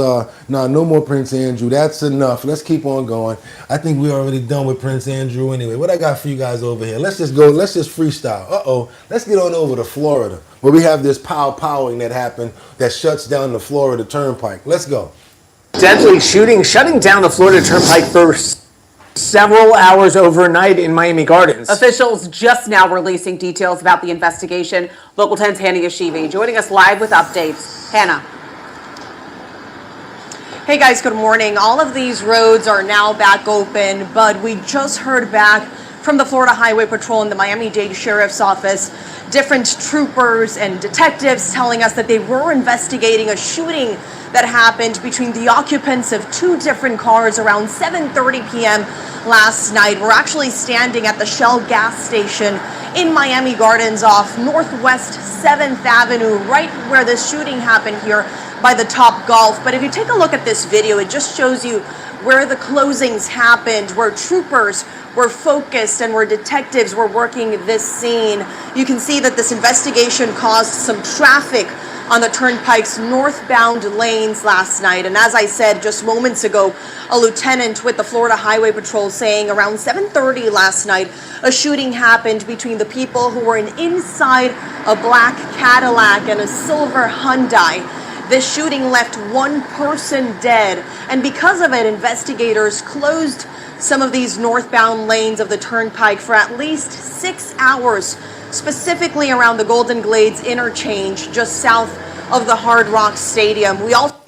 no more Prince Andrew. That's enough. Let's keep on going. I think we're already done with Prince Andrew anyway. What I got for you guys over here? Let's just go. Let's just freestyle. Let's get on over to Florida, where we have this powering that happened that shuts down the Florida Turnpike. Let's go. Deadly shooting shutting down the Florida Turnpike for several hours overnight in Miami Gardens. Officials just now releasing details about the investigation. Local 10's Hannah Yashivi joining us live with updates. Hannah. Hey guys, good morning. All of these roads are now back open, but we just heard back from the Florida Highway Patrol and the Miami-Dade Sheriff's Office, different troopers and detectives telling us that they were investigating a shooting that happened between the occupants of two different cars around 7:30 p.m. last night. We're actually standing at the Shell gas station in Miami Gardens off Northwest 7th Avenue, right where the shooting happened here by the Top Golf. But if you take a look at this video, it just shows you where the closings happened, where troopers were focused and where detectives were working this scene. You can see that this investigation caused some traffic on the Turnpike's northbound lanes last night. And as I said just moments ago, a lieutenant with the Florida Highway Patrol saying around 7:30 last night, a shooting happened between the people who were inside a black Cadillac and a silver Hyundai. This shooting left one person dead, and because of it, investigators closed some of these northbound lanes of the Turnpike for at least 6 hours, specifically around the Golden Glades interchange just south of the Hard Rock Stadium.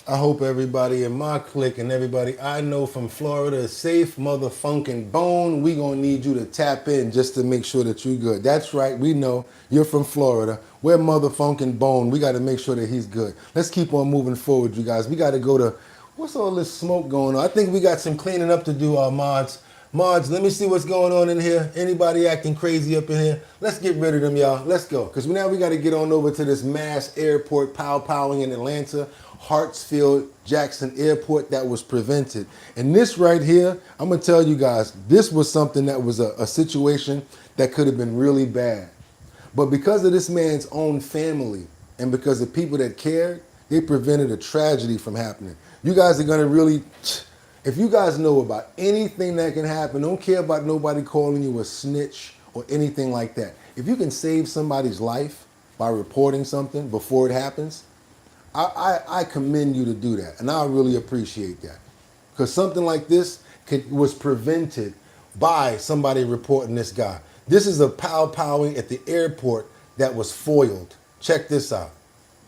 I hope everybody in my clique and everybody I know from Florida is safe, motherfunking bone. We gonna need you to tap in just to make sure that you're good. That's right, we know you're from Florida. We're motherfunking bone. We gotta make sure that he's good. Let's keep on moving forward, you guys. We gotta go to, what's all this smoke going on? I think we got some cleaning up to do, mods. Mods, let me see what's going on in here. Anybody acting crazy up in here? Let's get rid of them, y'all. Let's go. Because now we got to get on over to this mass airport powering in Atlanta, Hartsfield Jackson Airport that was prevented. And this right here, I'm going to tell you guys, this was something that was a situation that could have been really bad. But because of this man's own family and because of people that cared, They prevented a tragedy from happening. You guys are gonna really, if you guys know about anything that can happen, don't care about nobody calling you a snitch or anything like that. If you can save somebody's life by reporting something before it happens, I commend you to do that, and I really appreciate that. Because something like this was prevented by somebody reporting this guy. This is a pow-powing at the airport that was foiled. Check this out.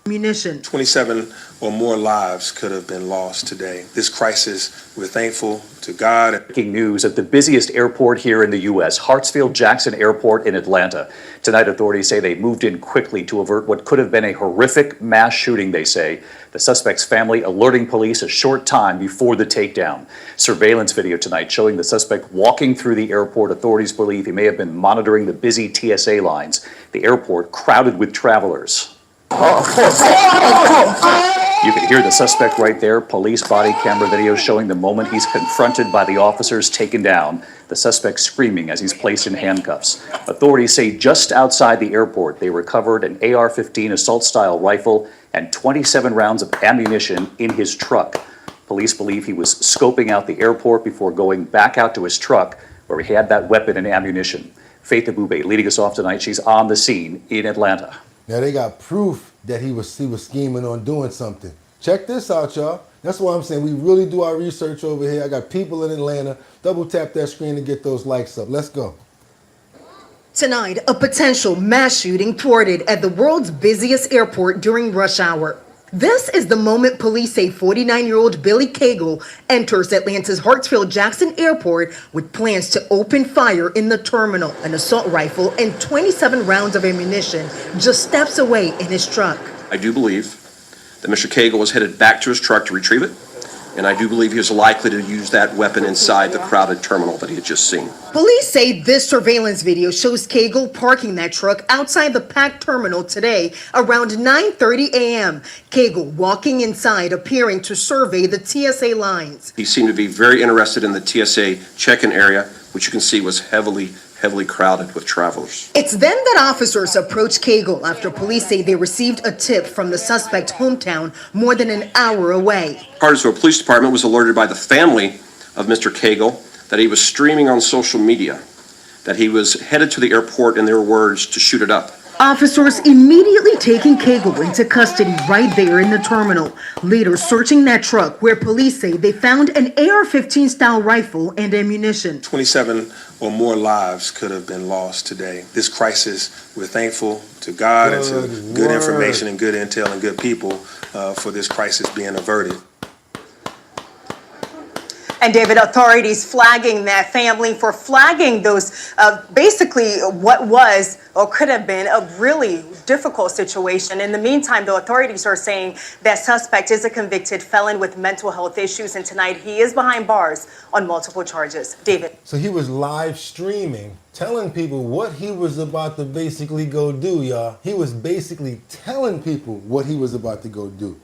Ammunition. 27 or more lives could have been lost today. This crisis, we're thankful to God. Breaking news at the busiest airport here in the U.S., Hartsfield-Jackson Airport in Atlanta. Tonight, authorities say they moved in quickly to avert what could have been a horrific mass shooting, they say. The suspect's family alerting police a short time before the takedown. Surveillance video tonight showing the suspect walking through the airport. Authorities believe he may have been monitoring the busy TSA lines. The airport crowded with travelers. You can hear the suspect right there. Police body camera video showing the moment he's confronted by the officers, taken down. The suspect screaming as he's placed in handcuffs. Authorities say just outside the airport, they recovered an AR-15 assault-style rifle and 27 rounds of ammunition in his truck. Police believe he was scoping out the airport before going back out to his truck where he had that weapon and ammunition. Faith Abube leading us off tonight. She's on the scene in Atlanta. Now they got proof that he was scheming on doing something. Check this out, y'all. That's why I'm saying we really do our research over here. I got people in Atlanta. Double tap that screen to get those likes up. Let's go. Tonight, a potential mass shooting thwarted at the world's busiest airport during rush hour. This is the moment police say 49-year-old Billy Cagle enters Atlanta's Hartsfield-Jackson Airport with plans to open fire in the terminal. An assault rifle and 27 rounds of ammunition just steps away in his truck. I do believe that Mr. Cagle was headed back to his truck to retrieve it, and I do believe he was likely to use that weapon inside the crowded terminal that he had just seen. Police say this surveillance video shows Cagle parking that truck outside the packed terminal today around 9:30 a.m. Cagle walking inside, appearing to survey the TSA lines. He seemed to be very interested in the TSA check-in area, which you can see was heavily crowded with travelers. It's then that officers approached Cagle after police say they received a tip from the suspect's hometown more than an hour away. Cartersville Police Department was alerted by the family of Mr. Cagle that he was streaming on social media, that he was headed to the airport, in their words, to shoot it up. Officers immediately taking Cagle into custody right there in the terminal. Later searching that truck where police say they found an AR-15 style rifle and ammunition. 27 or more lives could have been lost today. This crisis, we're thankful to God and to good information and good intel and good people for this crisis being averted. And David, authorities flagging that family for flagging those, basically what was or could have been a really difficult situation. In the meantime, the authorities are saying that suspect is a convicted felon with mental health issues, and tonight he is behind bars on multiple charges. David. So he was live streaming, telling people what he was about to basically go do, y'all. He was basically telling people what he was about to go do.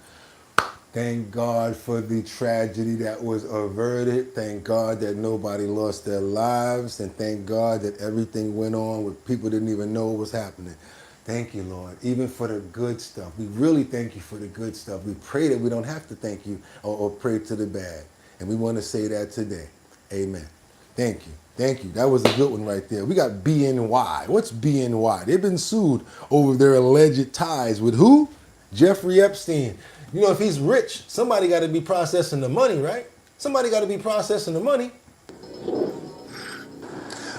Thank God for the tragedy that was averted. Thank God that nobody lost their lives. And thank God that everything went on with people didn't even know what was happening. Thank you, Lord, even for the good stuff. We really thank you for the good stuff. We pray that we don't have to thank you or pray to the bad. And we want to say that today. Amen. Thank you. Thank you. That was a good one right there. We got BNY. What's BNY? They've been sued over their alleged ties with who? Jeffrey Epstein. You know, if he's rich, somebody got to be processing the money, right? Somebody got to be processing the money.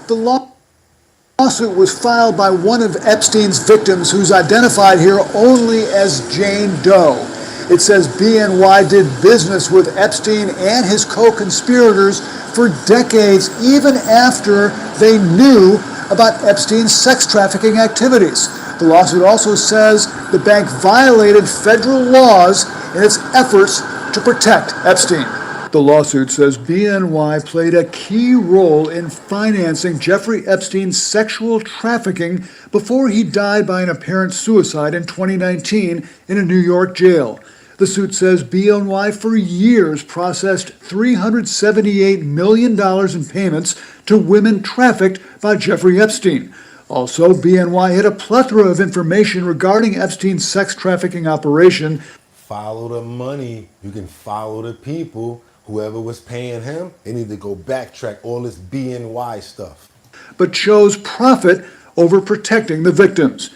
The lawsuit was filed by one of Epstein's victims, who's identified here only as Jane Doe. It says BNY did business with Epstein and his co-conspirators for decades, even after they knew about Epstein's sex trafficking activities. The lawsuit also says the bank violated federal laws in its efforts to protect Epstein. The lawsuit says BNY played a key role in financing Jeffrey Epstein's sexual trafficking before he died by an apparent suicide in 2019 in a New York jail. The suit says BNY for years processed $378 million in payments to women trafficked by Jeffrey Epstein. Also, BNY had a plethora of information regarding Epstein's sex trafficking operation. follow the money. You can follow the people. Whoever was paying him, they need to go backtrack all this BNY stuff. But chose profit over protecting the victims.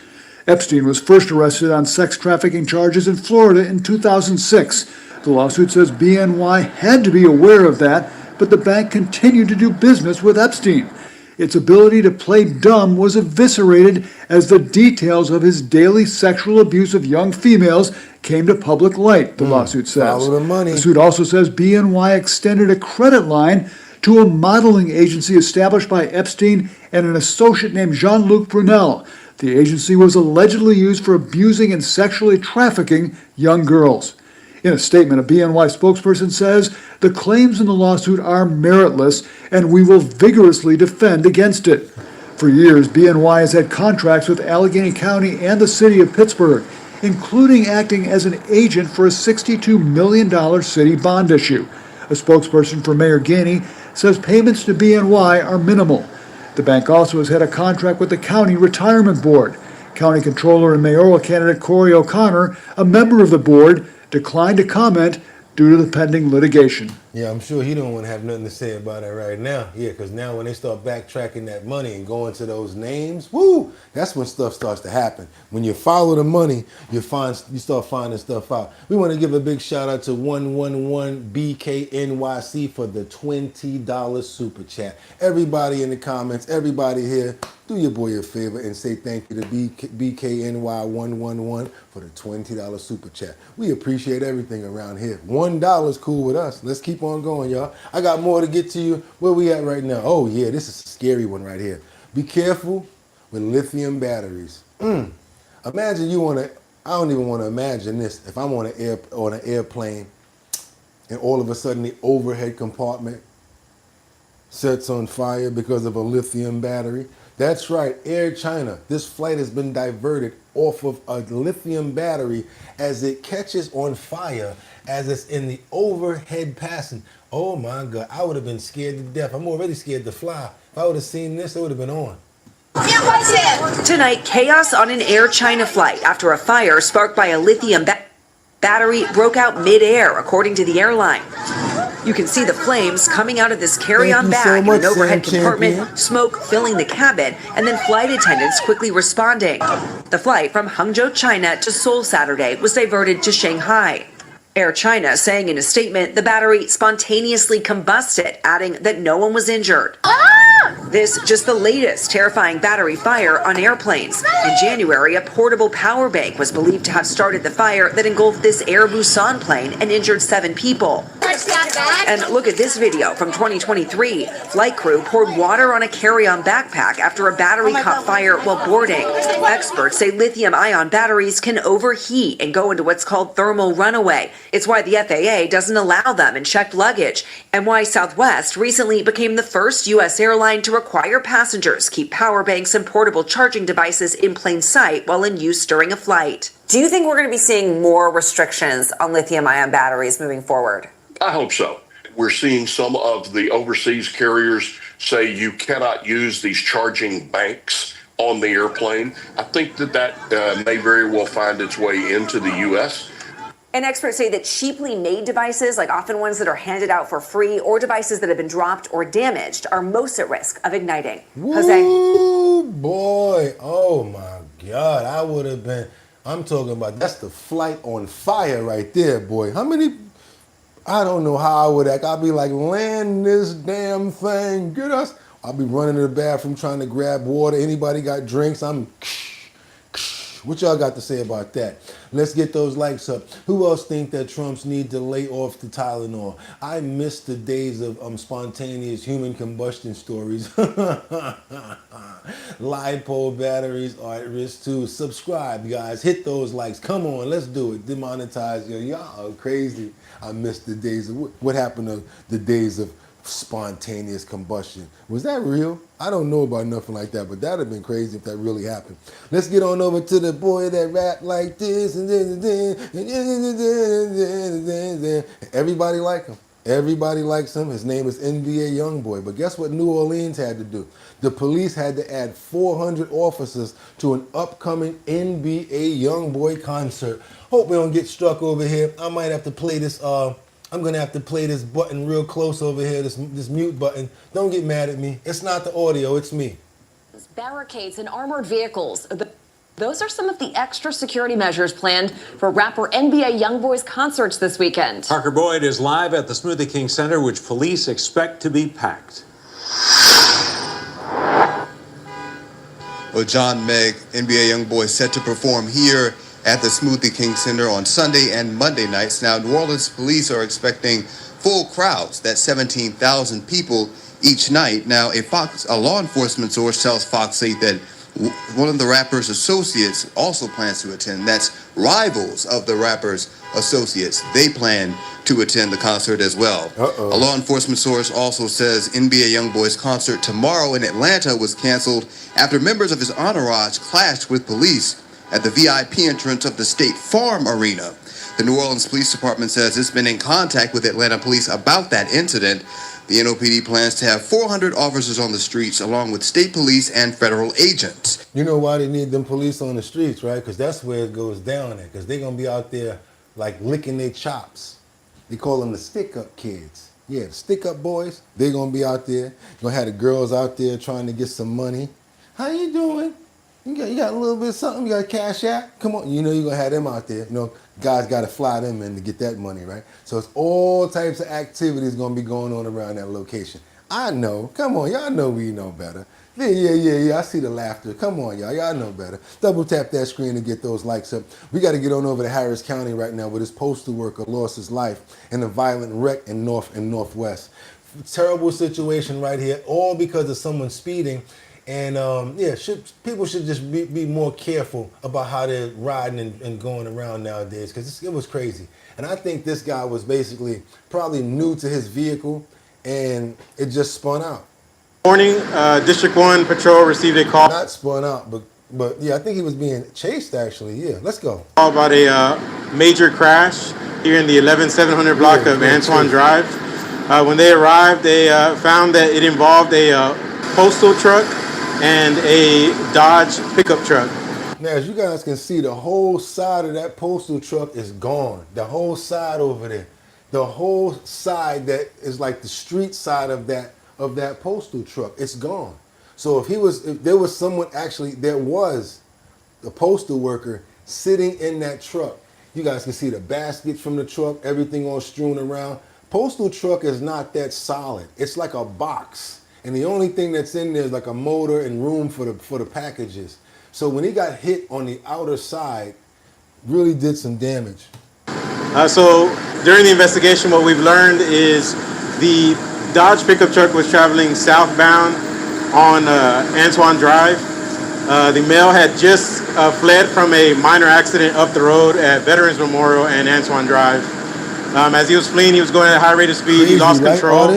Epstein was first arrested on sex trafficking charges in Florida in 2006. The lawsuit says BNY had to be aware of that, but the bank continued to do business with Epstein. Its ability to play dumb was eviscerated as the details of his daily sexual abuse of young females came to public light, the lawsuit says. Follow the money. The suit also says BNY extended a credit line to a modeling agency established by Epstein and an associate named Jean-Luc Brunel. The agency was allegedly used for abusing and sexually trafficking young girls. In a statement, a BNY spokesperson says the claims in the lawsuit are meritless and we will vigorously defend against it. For years, BNY has had contracts with Allegheny County and the city of Pittsburgh, including acting as an agent for a $62 million city bond issue. A spokesperson for Mayor Gainey says payments to BNY are minimal. The bank also has had a contract with the County Retirement Board. County Controller and mayoral candidate Corey O'Connor, a member of the board, declined to comment due to the pending litigation. Yeah, I'm sure he don't want to have nothing to say about it right now. Yeah, because now when they start backtracking that money and going to those names, woo, that's when stuff starts to happen. When you follow the money, you start finding stuff out. We want to give a big shout out to 111BKNYC for the $20 super chat. Everybody in the comments, everybody here, do your boy a favor and say thank you to BKNY111 for the $20 super chat. We appreciate everything around here. $1 is cool with us. Let's keep on going, y'all. I got more to get to you. Where we at right now? Oh, yeah, this is a scary one right here. Be careful with lithium batteries. Imagine I don't even want to imagine this. If I'm on an airplane and all of a sudden the overhead compartment sets on fire because of a lithium battery. That's right, Air China. This flight has been diverted off of a lithium battery as it catches on fire as it's in the overhead passing. Oh my God, I would have been scared to death. I'm already scared to fly. If I would have seen this, it would have been on. Tonight, chaos on an Air China flight after a fire sparked by a lithium battery broke out mid-air, according to the airline. You can see the flames coming out of this carry-on bag in an overhead compartment, smoke filling the cabin, and then flight attendants quickly responding. The flight from Hangzhou, China to Seoul Saturday was diverted to Shanghai. Air China saying in a statement the battery spontaneously combusted, adding that no one was injured. This just the latest terrifying battery fire on airplanes. In January, a portable power bank was believed to have started the fire that engulfed this Air Busan plane and injured 7 people. And look at this video from 2023. Flight crew poured water on a carry-on backpack after a battery caught fire while boarding. Experts say lithium-ion batteries can overheat and go into what's called thermal runaway. It's why the FAA doesn't allow them in checked luggage, and why Southwest recently became the first U.S. airline to require passengers keep power banks and portable charging devices in plain sight while in use during a flight. Do you think we're going to be seeing more restrictions on lithium-ion batteries moving forward? I hope so. We're seeing some of the overseas carriers say you cannot use these charging banks on the airplane. I think that may very well find its way into the U.S. And experts say that cheaply made devices, like often ones that are handed out for free, or devices that have been dropped or damaged, are most at risk of igniting. Jose? Ooh, boy. Oh, my God. I would have been... I'm talking about... That's the flight on fire right there, boy. How many... I don't know how I would act. I'd be like, land this damn thing. Get us... I'll be running to the bathroom trying to grab water. Anybody got drinks? What y'all got to say about that? Let's get those likes up. Who else think that Trumps need to lay off the Tylenol? I miss the days of spontaneous human combustion stories. LiPo batteries are at risk too. Subscribe, guys. Hit those likes. Come on, let's do it. Demonetize. Y'all are crazy. I miss the days of... What happened to the days of spontaneous combustion? Was that real? I don't know about nothing like that, but that'd have been crazy if that really happened. Let's get on over to the boy that rap like this and then everybody like him. Everybody likes him. His name is NBA Youngboy. But guess what New Orleans had to do? The police had to add 400 officers to an upcoming NBA Youngboy concert. Hope we don't get struck over here. I might have to play this. I'm gonna have to play this button real close over here. This mute button. Don't get mad at me. It's not the audio. It's me. Barricades and armored vehicles. Those are some of the extra security measures planned for rapper NBA Youngboy's concerts this weekend. Parker Boyd is live at the Smoothie King Center, which police expect to be packed. Well, John Meg, NBA Youngboy, set to perform here at the Smoothie King Center on Sunday and Monday nights. Now, New Orleans police are expecting full crowds, that's 17,000 people each night. Now, a law enforcement source tells Fox 8 that one of the rapper's associates also plans to attend. That's rivals of the rapper's associates. They plan to attend the concert as well. A law enforcement source also says NBA Youngboy's concert tomorrow in Atlanta was canceled after members of his entourage clashed with police at the VIP entrance of the State Farm Arena. The New Orleans Police Department says it's been in contact with Atlanta police about that incident. The NOPD plans to have 400 officers on the streets along with state police and federal agents. You know why they need them police on the streets, right? Because that's where it goes down at. Because they're going to be out there like licking their chops. They call them the stick-up kids. Yeah, the stick-up boys. They're going to be out there. You're going to have the girls out there trying to get some money. How you doing? You got a little bit of something? You got a cash app? Come on. You know you're going to have them out there. You know, guys got to fly them in to get that money, right? So it's all types of activities going to be going on around that location. I know. Come on. Y'all know we know better. Yeah. I see the laughter. Come on, y'all. Y'all know better. Double tap that screen to get those likes up. We got to get on over to Harris County right now where this postal worker lost his life in a violent wreck in North and Northwest. Terrible situation right here, all because of someone speeding. And people should just be more careful about how they're riding and going around nowadays, because it was crazy. And I think this guy was basically probably new to his vehicle, and it just spun out. Morning, District 1 Patrol received a call. Not spun out, but yeah, I think he was being chased actually. Yeah, let's go. About a major crash here in the 11700 block of Antoine Drive. When they arrived, they found that it involved a postal truck and a Dodge pickup truck. Now, as you guys can see, the whole side of that postal truck is gone. The whole side over there. The whole side that is like the street side of that postal truck, it's gone. So if there was someone there was a postal worker sitting in that truck. You guys can see the baskets from the truck, everything all strewn around. Postal truck is not that solid. It's like a box. And the only thing that's in there is like a motor and room for the packages. So when he got hit on the outer side, really did some damage. So during the investigation, what we've learned is the Dodge pickup truck was traveling southbound on Antoine Drive. The male had just fled from a minor accident up the road at Veterans Memorial and Antoine Drive. As he was fleeing, he was going at a high rate of speed. He lost control.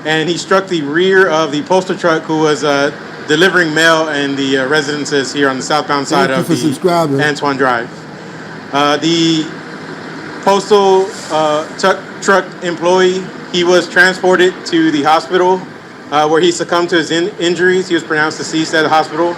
And he struck the rear of the postal truck who was delivering mail in the residences here on the southbound side of the Antoine Drive. The postal truck employee, he was transported to the hospital where he succumbed to his injuries. He was pronounced deceased at the hospital.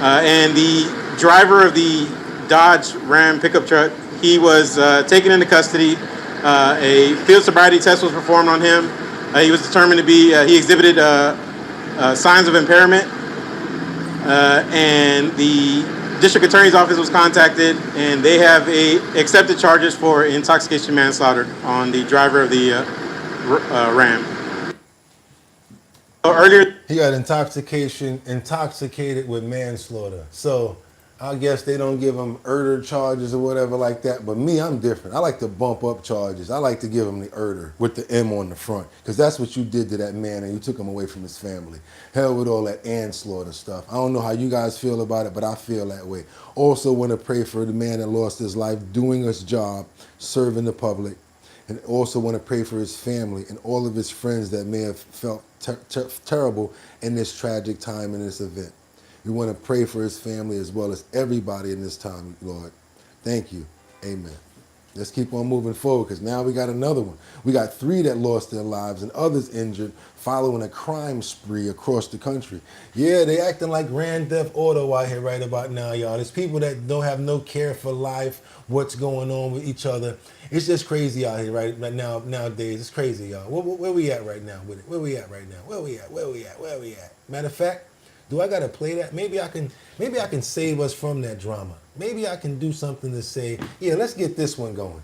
And the driver of the Dodge Ram pickup truck, he was taken into custody. A field sobriety test was performed on him. He was determined to be, he exhibited signs of impairment, and the district attorney's office was contacted, and they have accepted charges for intoxication manslaughter on the driver of the Ram. Earlier, he got intoxicated with manslaughter. So I guess they don't give him murder charges or whatever like that. But me, I'm different. I like to bump up charges. I like to give him the murder with the M on the front, because that's what you did to that man, and you took him away from his family. Hell with all that manslaughter stuff. I don't know how you guys feel about it, but I feel that way. Also want to pray for the man that lost his life doing his job, serving the public. And also want to pray for his family and all of his friends that may have felt terrible in this tragic time in this event. We want to pray for his family as well as everybody in this time, Lord. Thank you. Amen. Let's keep on moving forward because now we got another one. We got 3 that lost their lives and others injured following a crime spree across the country. Yeah, they acting like Grand Theft Auto out here right about now, y'all. There's people that don't have no care for life, what's going on with each other. It's just crazy out here right now. Nowadays, it's crazy, y'all. Where we at right now with it? Where we at right now? Where we at? Matter of fact, do I gotta play that? Maybe I can save us from that drama. Maybe I can do something to say, yeah, let's get this one going.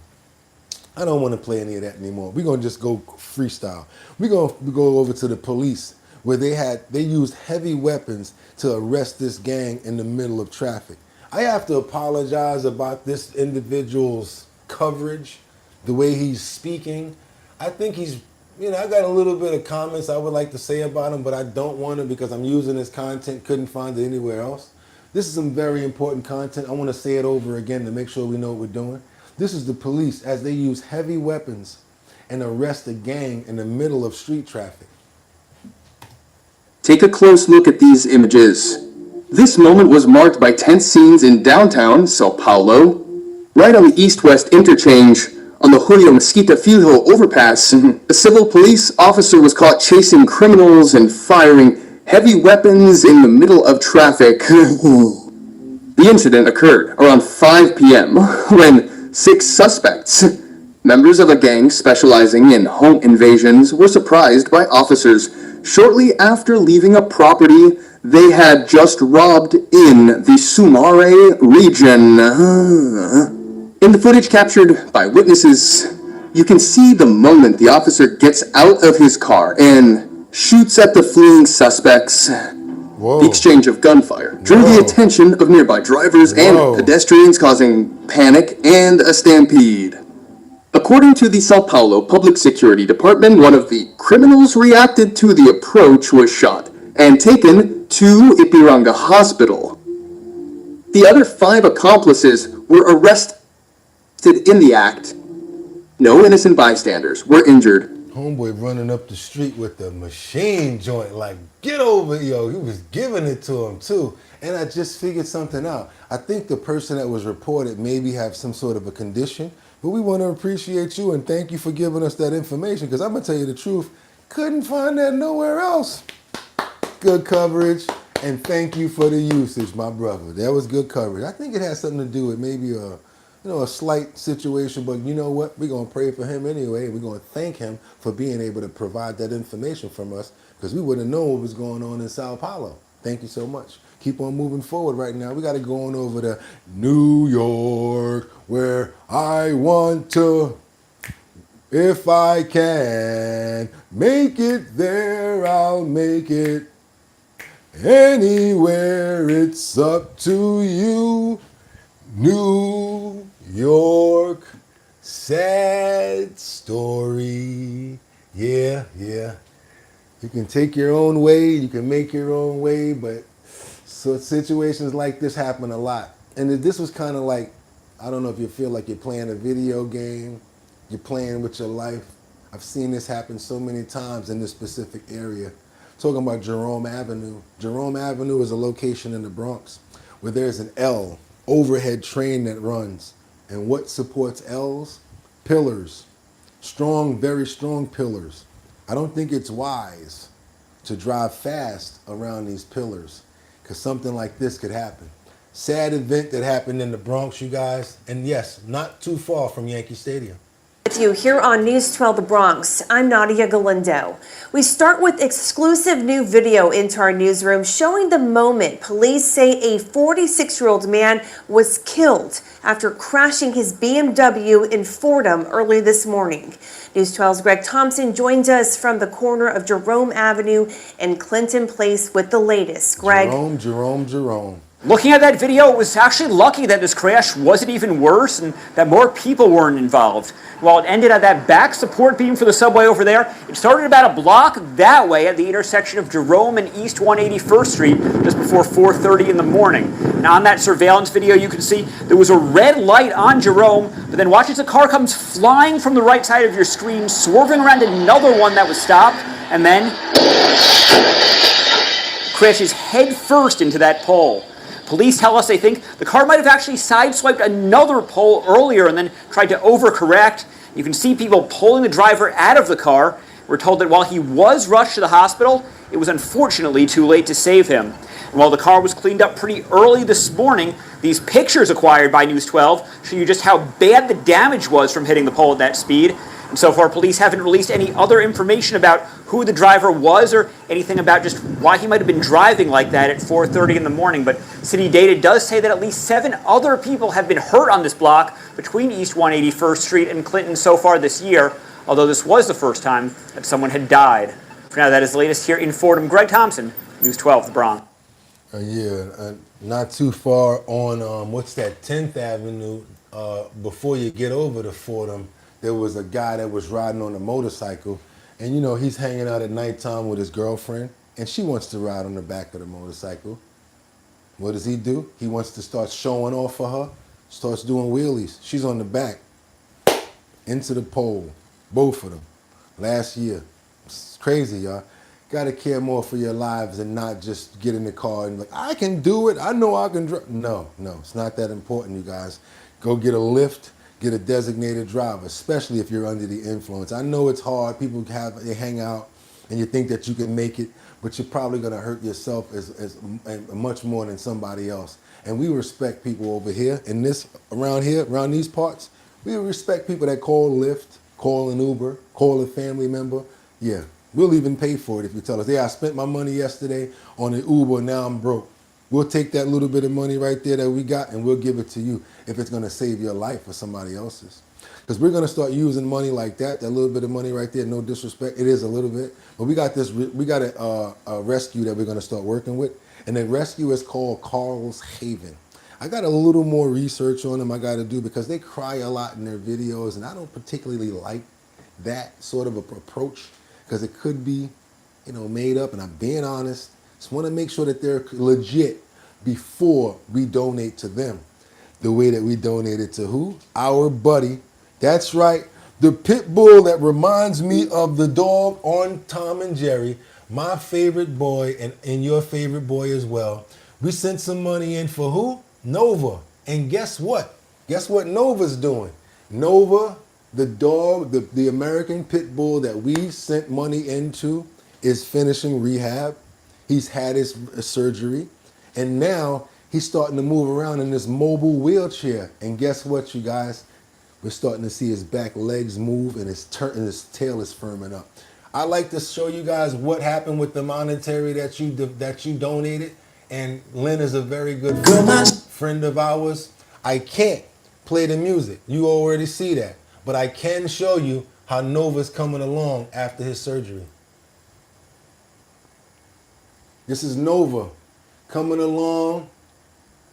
I don't want to play any of that anymore. We're gonna just go freestyle. We're gonna go over to the police where they used heavy weapons to arrest this gang in the middle of traffic. I have to apologize about this individual's coverage, the way he's speaking. I think he's, I got a little bit of comments I would like to say about him, but I don't want to because I'm using his content, couldn't find it anywhere else. This is some very important content. I want to say it over again to make sure we know what we're doing. This is the police as they use heavy weapons and arrest a gang in the middle of street traffic. Take a close look at these images. This moment was marked by tense scenes in downtown Sao Paulo. Right on the east-west interchange, on the Julio Mesquita Filho overpass, a civil police officer was caught chasing criminals and firing heavy weapons in the middle of traffic. The incident occurred around 5 p.m. when 6 suspects, members of a gang specializing in home invasions, were surprised by officers shortly after leaving a property they had just robbed in the Sumare region. In the footage captured by witnesses, you can see the moment the officer gets out of his car and shoots at the fleeing suspects. Whoa. The exchange of gunfire drew the attention of nearby drivers and pedestrians, causing panic and a stampede. According to the Sao Paulo Public Security Department, one of the criminals reacted to the approach, was shot, and taken to Ipiranga Hospital. The other 5 accomplices were arrested in the act. No innocent bystanders were injured. Homeboy running up the street with the machine joint, like, get over, yo. He was giving it to him too. And I just figured something out. I think the person that was reported maybe have some sort of a condition, but we want to appreciate you and thank you for giving us that information, because I'm going to tell you the truth, couldn't find that nowhere else. Good coverage, and thank you for the usage, my brother. That was good coverage. I think it has something to do with maybe a slight situation, but you know what? We're going to pray for him anyway, and we're going to thank him for being able to provide that information from us, because we wouldn't know what was going on in Sao Paulo. Thank you so much. Keep on moving forward right now. We got to go on over to New York, where I want to, if I can, make it there, I'll make it. Anywhere, it's up to you. New York, sad story. Yeah. You can take your own way, you can make your own way, but so situations like this happen a lot. And this was kind of like, I don't know if you feel like you're playing a video game, you're playing with your life. I've seen this happen so many times in this specific area. Talking about Jerome Avenue. Jerome Avenue is a location in the Bronx where there's an L, overhead train that runs. And what supports L's? Pillars. Strong, very strong pillars. I don't think it's wise to drive fast around these pillars, because something like this could happen. Sad event that happened in the Bronx, you guys. And yes, not too far from Yankee Stadium. With you here on News 12 The Bronx, I'm Nadia Galindo. We start with exclusive new video into our newsroom showing the moment police say a 46-year-old man was killed after crashing his BMW in Fordham early this morning. News 12's Greg Thompson joins us from the corner of Jerome Avenue and Clinton Place with the latest. Greg. Jerome. Looking at that video, it was actually lucky that this crash wasn't even worse and that more people weren't involved. While it ended at that back support beam for the subway over there, it started about a block that way at the intersection of Jerome and East 181st Street just before 4:30 in the morning. Now on that surveillance video, you can see there was a red light on Jerome, but then watch as a car comes flying from the right side of your screen, swerving around another one that was stopped, and then crashes head first into that pole. Police tell us they think the car might have actually sideswiped another pole earlier and then tried to overcorrect. You can see people pulling the driver out of the car. We're told that while he was rushed to the hospital, it was unfortunately too late to save him. And while the car was cleaned up pretty early this morning, these pictures acquired by News 12 show you just how bad the damage was from hitting the pole at that speed. And so far, police haven't released any other information about who the driver was or anything about just why he might have been driving like that at 4:30 in the morning. But city data does say that at least 7 other people have been hurt on this block between East 181st Street and Clinton so far this year, although this was the first time that someone had died. For now, that is the latest here in Fordham. Greg Thompson, News 12, The Bronx. Not too far on, what's that, 10th Avenue, before you get over to Fordham, there was a guy that was riding on a motorcycle, and you know, he's hanging out at nighttime with his girlfriend, and she wants to ride on the back of the motorcycle. What does he do? He wants to start showing off for her, starts doing wheelies. She's on the back, into the pole, both of them, last year. It's crazy, y'all. Gotta care more for your lives and not just get in the car and like, I can do it, I know I can drive. No, it's not that important, you guys. Go get a lift, get a designated driver, especially if you're under the influence. I know it's hard, people they hang out and you think that you can make it, but you're probably gonna hurt yourself as much more than somebody else. And we respect people over here, around these parts, we respect people that call Lyft, call an Uber, call a family member. Yeah. We'll even pay for it if you tell us, yeah, I spent my money yesterday on an Uber, now I'm broke. We'll take that little bit of money right there that we got and we'll give it to you if it's gonna save your life or somebody else's. Because we're gonna start using money like that little bit of money right there, no disrespect, it is a little bit. But we got a rescue that we're gonna start working with. And the rescue is called Carl's Haven. I got a little more research on them I gotta do because they cry a lot in their videos and I don't particularly like that sort of approach. Because it could be, made up, and I'm being honest. Just want to make sure that they're legit before we donate to them. The way that we donated to who? Our buddy. That's right, the pit bull that reminds me of the dog on Tom and Jerry, my favorite boy and your favorite boy as well. We sent some money in for who? Nova. And guess what? Guess what Nova's doing? Nova, the dog, the American pit bull that we sent money into, is finishing rehab. He's had his surgery, and now he's starting to move around in this mobile wheelchair. And guess what, you guys? We're starting to see his back legs move, and his tail is firming up. I like to show you guys what happened with the monetary that you donated. And Lynn is a very good friend of ours. I can't play the music. You already see that. But I can show you how Nova's coming along after his surgery. This is Nova coming along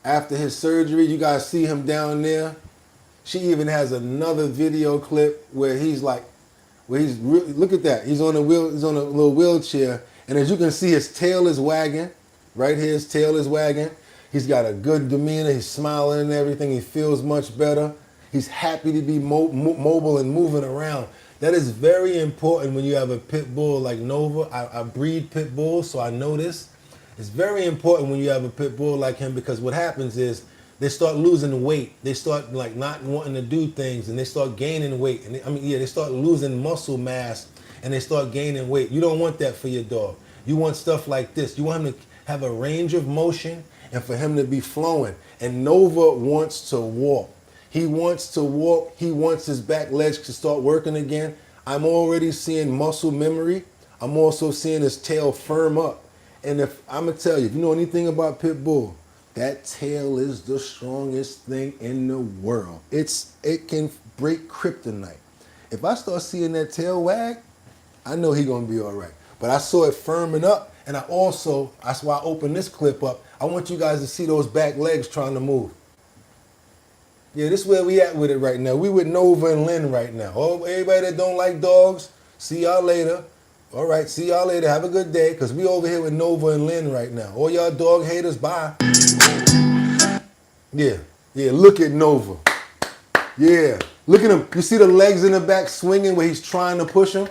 after his surgery. You guys see him down there. She even has another video clip where look at that. He's on a little wheelchair, and as you can see, his tail is wagging. Right here, his tail is wagging. He's got a good demeanor. He's smiling and everything. He feels much better. He's happy to be mobile and moving around. That is very important when you have a pit bull like Nova. I breed pit bulls, so I know this. It's very important when you have a pit bull like him because what happens is they start losing weight. They start not wanting to do things, and they start gaining weight. And they start losing muscle mass, and they start gaining weight. You don't want that for your dog. You want stuff like this. You want him to have a range of motion and for him to be flowing. And Nova wants to walk. He wants to walk. He wants his back legs to start working again. I'm already seeing muscle memory. I'm also seeing his tail firm up. And if I'm going to tell you, if you know anything about pit bull, that tail is the strongest thing in the world. It can break kryptonite. If I start seeing that tail wag, I know he's going to be all right. But I saw it firming up, and that's why I opened this clip up. I want you guys to see those back legs trying to move. Yeah, this is where we at with it right now. We with Nova and Lynn right now. Oh, everybody that don't like dogs, see y'all later. All right, see y'all later. Have a good day, because we over here with Nova and Lynn right now. All y'all dog haters, bye. Yeah, look at Nova. Yeah, look at him. You see the legs in the back swinging where he's trying to push him?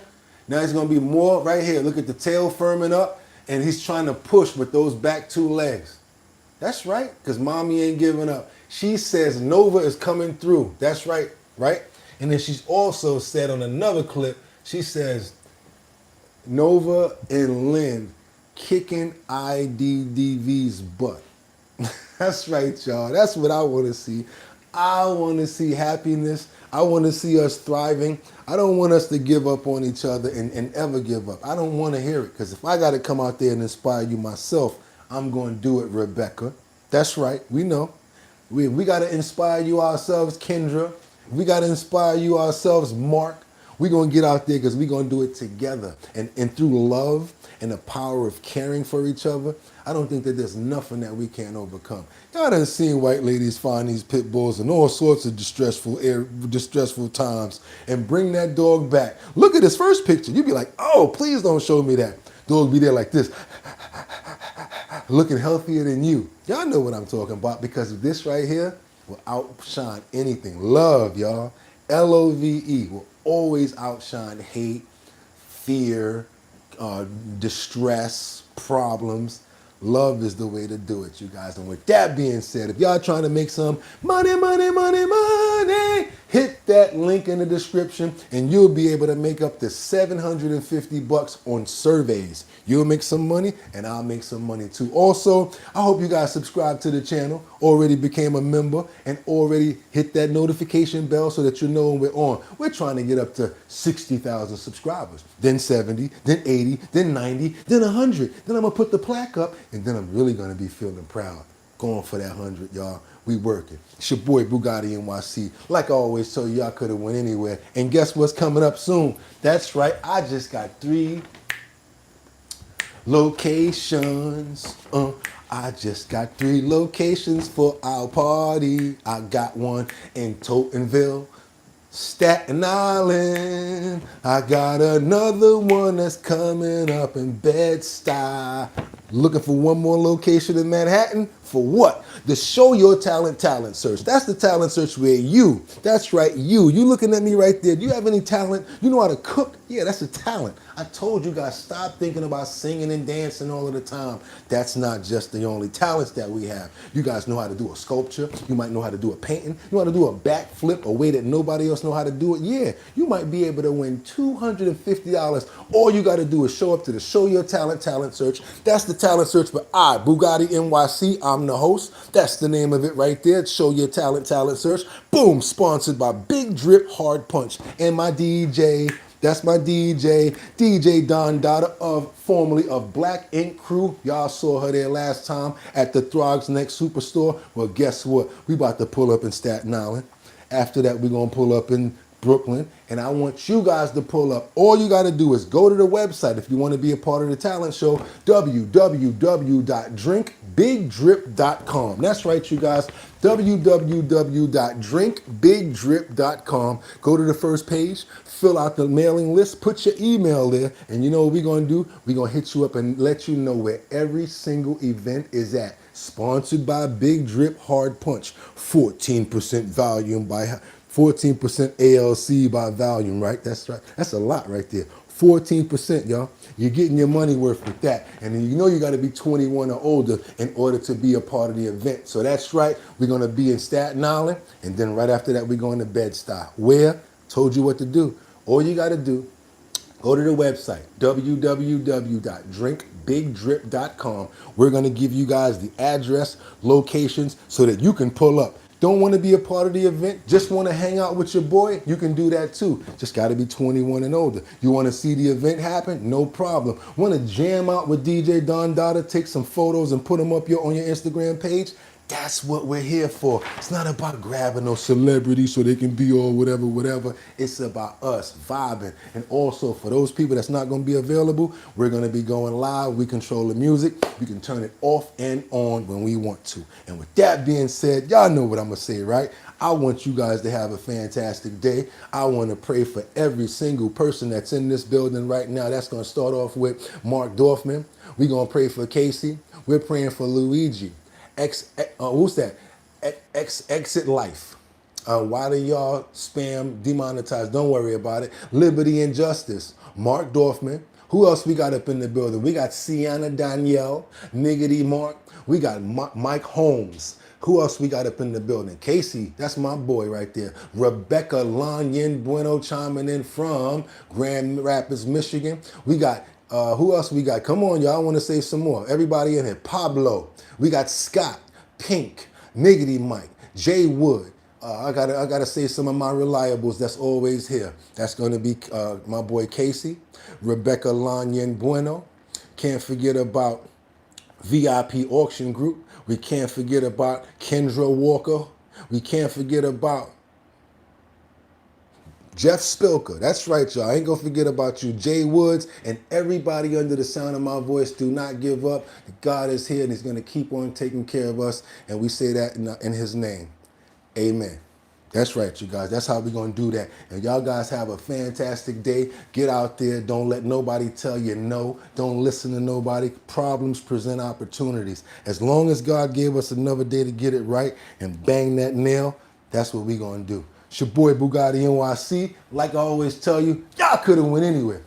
Now he's going to be more right here. Look at the tail firming up, and he's trying to push with those back two legs. That's right, because mommy ain't giving up. She says Nova is coming through. That's right, right? And then she's also said on another clip, she says, Nova and Lynn kicking IDDV's butt. That's right, y'all. That's what I want to see. I want to see happiness. I want to see us thriving. I don't want us to give up on each other and ever give up. I don't want to hear it, because if I got to come out there and inspire you myself, I'm going to do it, Rebecca. That's right. We know. We got to inspire you ourselves, Kendra. We got to inspire you ourselves, Mark. We're going to get out there because we're going to do it together. And through love and the power of caring for each other, I don't think that there's nothing that we can't overcome. Y'all done seen white ladies find these pit bulls in all sorts of distressful times and bring that dog back. Look at this first picture. You'd be like, oh, please don't show me that. Dog be there like this, looking healthier than you. Y'all know what I'm talking about, because this right here will outshine anything. Love, y'all. LOVE will always outshine hate, fear, distress, problems. Love is the way to do it, you guys. And with that being said, if y'all trying to make some money, hit that link in the description and you'll be able to make up to $750 on surveys. You'll make some money and I'll make some money too. Also, I hope you guys subscribe to the channel, already became a member, and already hit that notification bell so that you know when we're on. We're trying to get up to 60,000 subscribers, then 70, then 80, then 90, then 100. Then I'm gonna put the plaque up, and then I'm really gonna be feeling proud. Going for that 100, y'all. We working. It's your boy Bugatti NYC. Like I always tell you, y'all could have went anywhere. And guess what's coming up soon? That's right, I just got 3 locations. I just got 3 locations for our party. I got one in Totenville, Staten Island. I got another one that's coming up in Bed-Stuy. Looking for one more location in Manhattan? For what? The Show Your Talent talent search. That's the talent search where you, that's right, you looking at me right there. Do you have any talent? You know how to cook? Yeah, that's a talent. I told you guys, stop thinking about singing and dancing all of the time. That's not just the only talents that we have. You guys know how to do a sculpture. You might know how to do a painting. You know how to do a backflip, a way that nobody else know how to do it. Yeah, you might be able to win $250. All you got to do is show up to the Show Your Talent talent search. That's the talent search for I, Bugatti NYC. I'm the host. That's the name of it right there. Show Your Talent talent search. Boom, sponsored by Big Drip Hard Punch and my DJ. That's my DJ Don Dada, formerly of Black Ink Crew. Y'all saw her there last time at the Throgs Next Superstore. Well, guess what? We about to pull up in Staten Island. After that, we're going to pull up in Brooklyn. And I want you guys to pull up. All you got to do is go to the website if you want to be a part of the talent show, www.drinkbigdrip.com. That's right, you guys. www.drinkbigdrip.com. Go to the first page, fill out the mailing list, put your email there, and you know what we're going to do? We're going to hit you up and let you know where every single event is at. Sponsored by Big Drip Hard Punch. 14% volume by 14% ALC by volume, right? That's right. That's a lot right there. 14%, y'all. You're getting your money worth with that. And then you know you got to be 21 or older in order to be a part of the event. So that's right. We're going to be in Staten Island. And then right after that, we're going to Bed-Stuy. Where? Told you what to do. All you got to do, go to the website, www.drinkbigdrip.com. We're going to give you guys the address, locations, so that you can pull up. Don't want to be a part of the event? Just want to hang out with your boy? You can do that too. Just got to be 21 and older. You want to see the event happen? No problem. Want to jam out with DJ Don Dada, take some photos and put them up on your Instagram page? That's what we're here for. It's not about grabbing no celebrity so they can be all whatever. It's about us vibing. And also for those people that's not going to be available, we're going to be going live. We control the music. We can turn it off and on when we want to. And with that being said, y'all know what I'm going to say, right? I want you guys to have a fantastic day. I want to pray for every single person that's in this building right now. That's going to start off with Mark Dorfman. We're going to pray for Casey. We're praying for Luigi. Who's that? Exit Life. Why do y'all spam demonetize? Don't worry about it. Liberty and Justice. Mark Dorfman. Who else we got up in the building? We got Sienna Danielle, Niggity Mark. We got Mike Holmes. Who else we got up in the building? Casey, that's my boy right there. Rebecca Lanyen Bueno chiming in from Grand Rapids, Michigan. We got, who else we got? Come on, y'all, I want to say some more. Everybody in here. Pablo. We got Scott, Pink, Niggity Mike, Jay Wood. I gotta say some of my reliables that's always here. That's gonna be my boy Casey, Rebecca Lanyen Bueno. Can't forget about VIP Auction Group. We can't forget about Kendra Walker. We can't forget about Jeff Spilker. That's right, y'all. I ain't gonna forget about you. Jay Woods and everybody under the sound of my voice. Do not give up. God is here and he's gonna keep on taking care of us. And we say that in his name. Amen. That's right, you guys. That's how we're going to do that. And y'all guys have a fantastic day. Get out there. Don't let nobody tell you no. Don't listen to nobody. Problems present opportunities. As long as God gave us another day to get it right and bang that nail, that's what we're going to do. It's your boy Bugatti NYC. Like I always tell you, y'all could have went anywhere.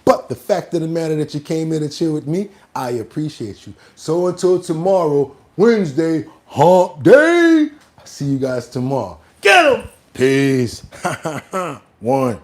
But the fact of the matter that you came in to chill with me, I appreciate you. So until tomorrow, Wednesday, hump day. See you guys tomorrow. Get 'em! Peace. One.